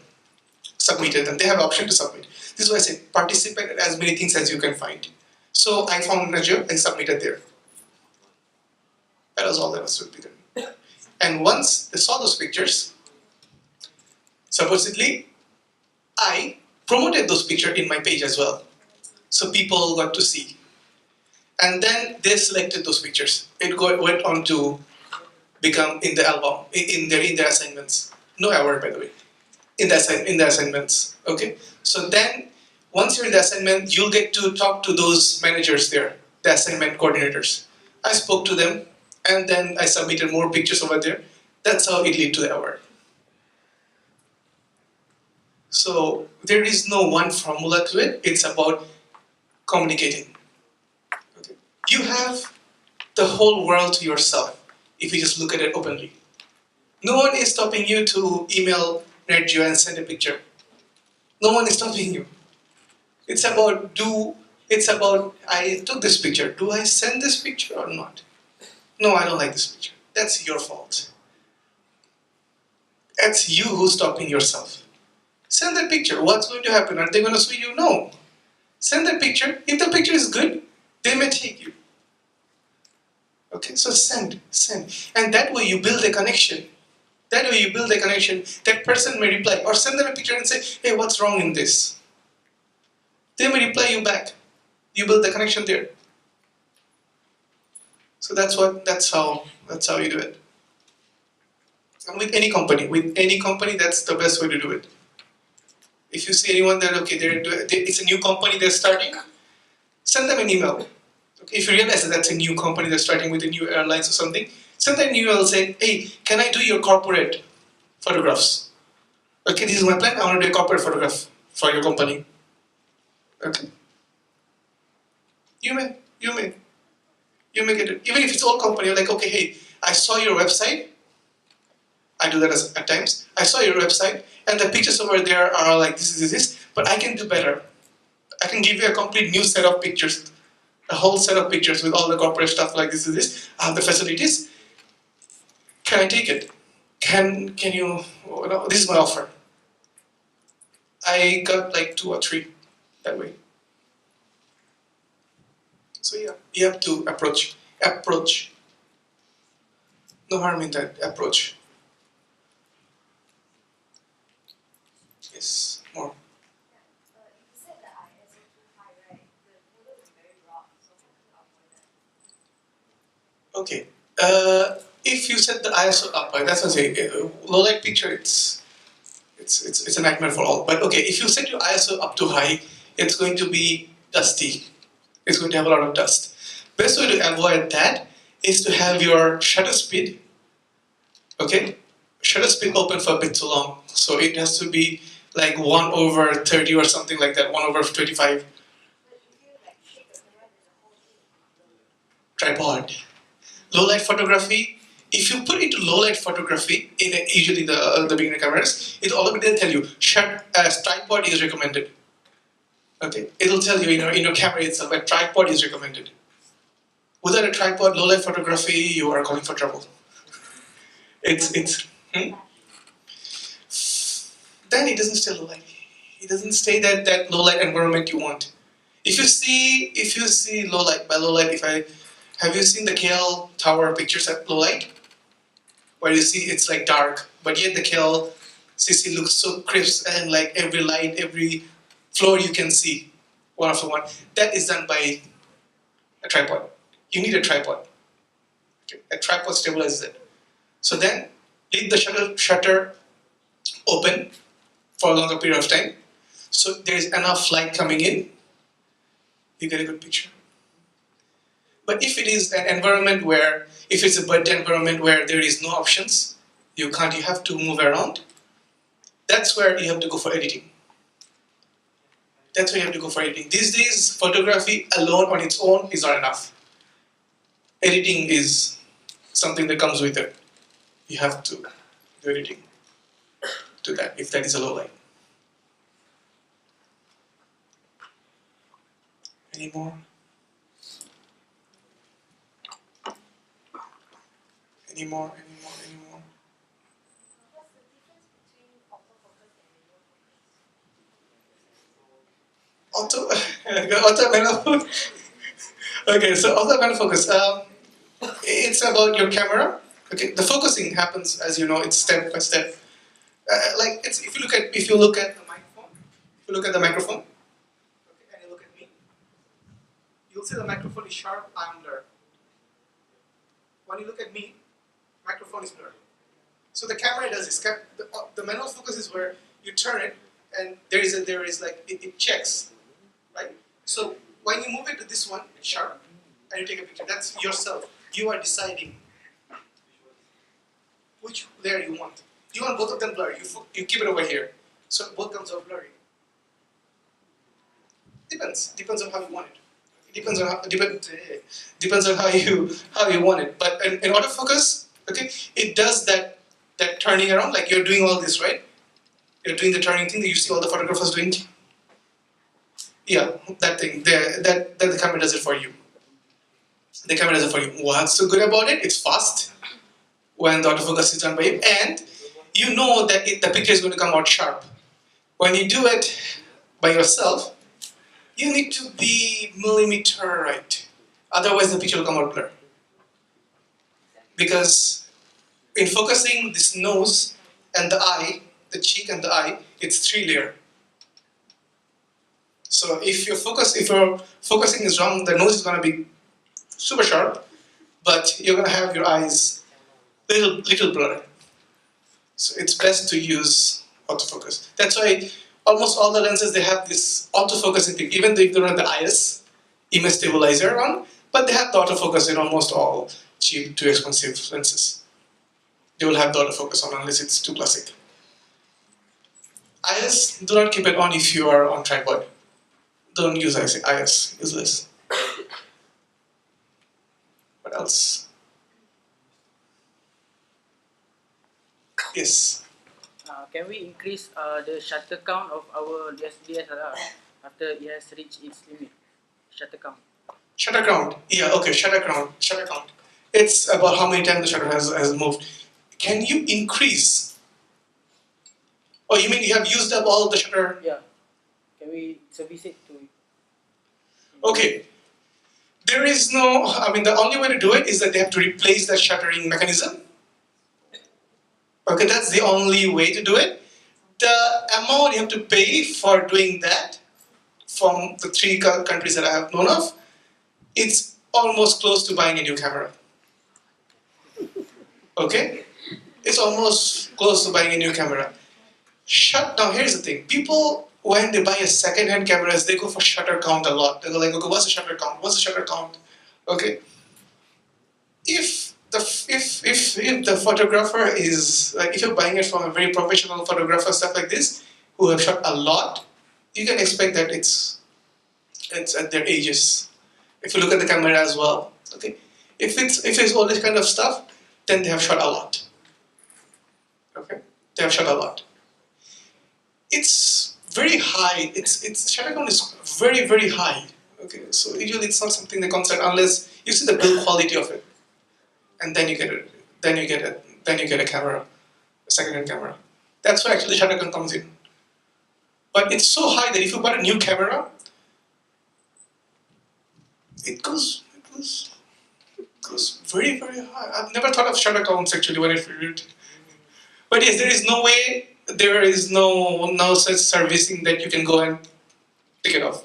submitted them. They have option to submit. This is why I say participate in as many things as you can find. So I found NetGeo and submitted there. That was all that was to be done. And once they saw those pictures, supposedly, I promoted those pictures in my page as well. So people got to see. And then they selected those pictures. It went on to become in the album, in their assignments. No award, by the way. In the assignments. Okay? So then, once you're in the assignment, you'll get to talk to those managers there, the assignment coordinators. I spoke to them, and then I submitted more pictures over there. That's how it led to the award. So there is no one formula to it. It's about communicating. Okay. You have the whole world to yourself if you just look at it openly. No one is stopping you to email NetGeo and send a picture. No one is stopping you. It's about I took this picture. Do I send this picture or not? No, I don't like this picture. That's your fault. That's you who's stopping yourself. Send that picture. What's going to happen? Are they going to sue you? No. Send that picture. If the picture is good, they may take you. Okay, so send. And that way you build a connection. That person may reply. Or send them a picture and say, hey, what's wrong in this? They may reply you back. You build the connection there. So that's how you do it. And with any company, that's the best way to do it. If you see anyone that it's a new company they're starting, send them an email. Okay, if you realize that that's a new company they're starting with a new airlines or something, send them an email and say, hey, can I do your corporate photographs? Okay, this is my plan. I want to do a corporate photograph for your company. Okay. You may get it. Even if it's old company, you're like, okay, hey, I saw your website. I do that at times. I saw your website, and the pictures over there are like this, but I can do better. I can give you a complete new set of pictures, a whole set of pictures with all the corporate stuff like this. I have the facilities. Can I take it? Can you? This is my offer. I got like 2 or 3 that way. So yeah, you have to approach. No harm in that approach. Yes, more. Okay. If you set the ISO up, that's what I say. Low light picture, it's a nightmare for all. But okay, if you set your ISO up too high, it's going to be dusty. It's going to have a lot of dust. Best way to avoid that is to have your shutter speed. Okay, shutter speed open for a bit too long, so it has to be like 1/30 or something like that. 1/25. Tripod. Low light photography. If you put into low light photography in usually the beginner cameras, it already will tell you tripod is recommended. Okay, it'll tell you in your camera itself a tripod is recommended. Without a tripod, low light photography, you are calling for trouble. It's then it doesn't stay low light. It doesn't stay that low light environment you want. If you see low light, by low light, have you seen the KL tower pictures at low light? Where you see it's like dark, but yet the KL CC looks so crisp and like every light, every floor you can see one after one. That is done by a tripod. You need a tripod. Okay. A tripod stabilizes it. So then leave the shutter open for a longer period of time. So there is enough light coming in, you get a good picture. But if it is an environment where, if it's a birthday environment where there is no options, you have to move around, that's where you have to go for editing. That's where you have to go for editing. These days, photography alone on its own is not enough. Editing is something that comes with it. You have to do editing to that, if that is a low light. Any more? Any more? Auto manual. Okay, so auto manual focus. It's about your camera. Okay, the focusing happens, as you know, it's step by step. If you look at the microphone, okay, and you look at me, you'll see the microphone is sharp. I'm blurred. When you look at me, microphone is blurred. So the camera does this. The manual focus is where you turn it, and it checks, right? So when you move it to this one, it's sharp, and you take a picture. That's yourself. You are deciding which layer you want. You want both of them blurry. You keep it over here, so both comes out blurry. Depends on how you want it. Depends on how you want it. But in autofocus, okay, it does that turning around, like you're doing all this, right? You're doing the turning thing that you see all the photographers doing. Yeah, that thing there, that the camera does it for you. The camera does it for you. What's so good about it? It's fast when the autofocus is done by you, and you know that the picture is going to come out sharp. When you do it by yourself, you need to be millimeter right. Otherwise, the picture will come out blurred. Because in focusing this nose and the eye, the cheek and the eye, it's 3-layer. So if your focusing is wrong, the nose is going to be super sharp, but you're going to have your eyes little blurred. So it's best to use autofocus. That's why almost all the lenses, they have this autofocus thing, even though they don't have the IS, image stabilizer on, but they have the autofocus in almost all cheap to expensive lenses. They will have the autofocus on unless it's too classic. IS, do not keep it on if you are on tripod. Don't use IS, useless. What else? Yes. Can we increase the shutter count of our DSLR after it has reached its limit? Shutter count. Shutter count. Yeah, okay, shutter count. It's about how many times the shutter has moved. Can you increase Oh, you mean you have used up all the shutter? Yeah. Can we service it to? Okay. There is no, I mean, the only way to do it is that they have to replace the shuttering mechanism. Okay, that's the only way to do it. The amount you have to pay for doing that from the three countries that I have known of, it's almost close to buying a new camera. Okay? It's almost close to buying a new camera. Now here's the thing. People, when they buy a second-hand cameras, they go for shutter count a lot. They go like, okay, what's the shutter count? What's the shutter count? Okay? If the photographer is like, if you're buying it from a very professional photographer, stuff like this, who have shot a lot, you can expect that it's at their ages. If you look at the camera as well, okay. If it's all this kind of stuff, then they have shot a lot. Okay, they have shot a lot. It's very high. It's shutter count is very high. Okay, so usually it's not something they concern unless you see the build quality of it, and then you get it. Then you get a camera, a second-hand camera. That's where actually shutter count comes in. But it's so high that if you buy a new camera, it goes very high. I've never thought of shutter counts actually when I figured it. But yes, there is no way. There is no such servicing that you can go and take it off,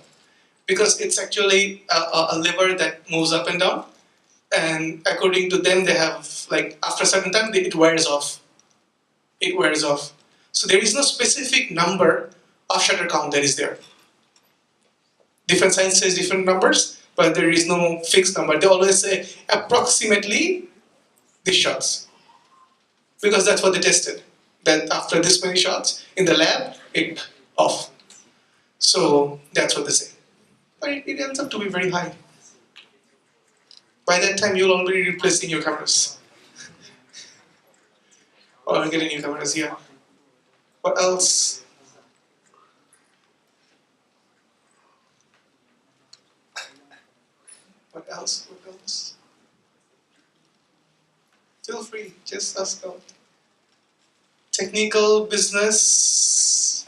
because it's actually a lever that moves up and down, and according to them, they have like after a certain time it wears off. It wears off. So there is no specific number of shutter count that is there. Different science says different numbers, but there is no fixed number. They always say approximately these shots, because that's what they tested. That after this many shots in the lab, it off. So that's what they say. But it ends up to be very high. By that time, you'll already be replacing your cameras. Or getting new cameras, yeah. What else? What else? What else? Feel free, just ask out. Technical, business.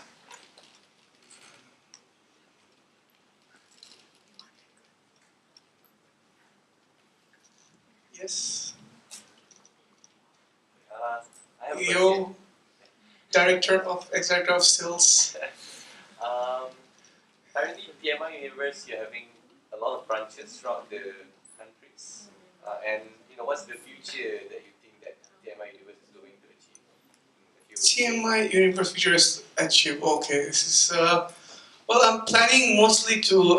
Yes. I have a Yo, ex-director of sales. um, Currently, in TMI Universe, you're having a lot of branches throughout the countries. And what's the future that you think that TMI Universe is going to achieve? TMI Universe Futures Achieve. Okay, this is well. I'm planning mostly to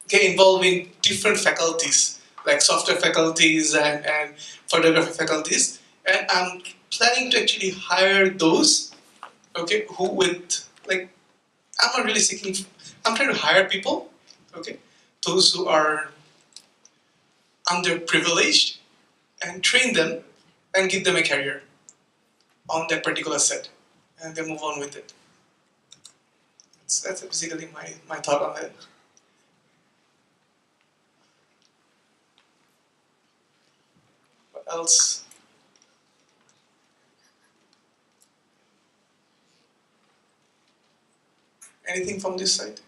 get involved in different faculties, like software faculties and photography faculties, and I'm planning to actually hire those. Okay, who with like I'm not really seeking. I'm trying to hire people. Okay, those who are underprivileged and train them and give them a career on that particular set, and they move on with it. So that's basically my thought on that. What else? Anything from this side?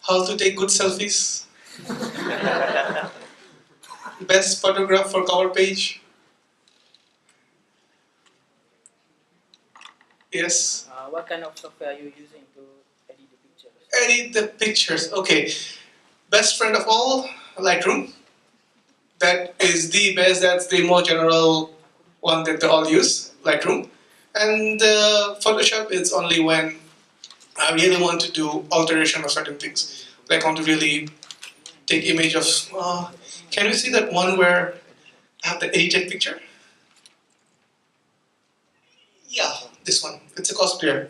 How to take good selfies? Best photograph for cover page? Yes. What kind of software are you using to edit the pictures? Edit the pictures. Okay. Best friend of all, Lightroom. That is the best. That's the more general one that they all use, Lightroom. And Photoshop is only when I really want to do alteration of certain things. Like I want to really take image of. Can you see that one where I have the edited picture? Yeah, this one. It's a cosplayer.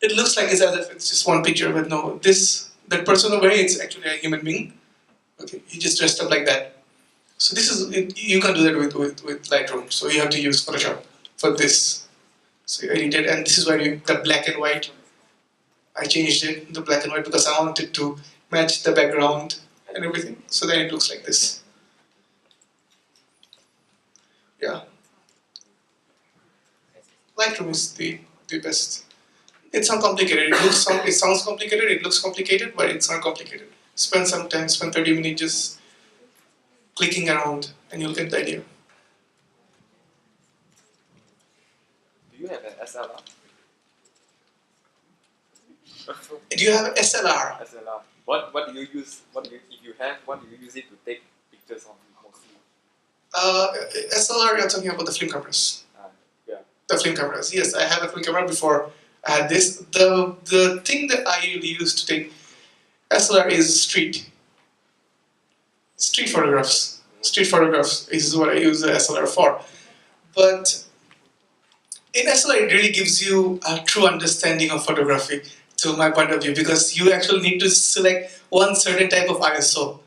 It looks like it's as if it's just one picture, but no. That person over here is actually a human being. Okay, he just dressed up like that. So this is you can't do that with Lightroom. So you have to use Photoshop for this. So you edit it, and this is where the black and white. I changed it to black and white because I wanted to match the background and everything. So then it looks like this. Yeah. Lightroom is the best. It's not complicated. It sounds complicated, it looks complicated, but it's not complicated. Spend some time, spend 30 minutes just clicking around and you'll get the idea. Do you have an SLR? Do you have an SLR? SLR. What do you use? If you have, what do you use it to take pictures of mostly? SLR, you're talking about the film cameras. Yeah. The film cameras. Yes, I had a film camera before I had this. The thing that I use to take SLR is street photographs. Street photographs is what I use the SLR for. But in SLR, it really gives you a true understanding of photography, to my point of view, because you actually need to select one certain type of ISO.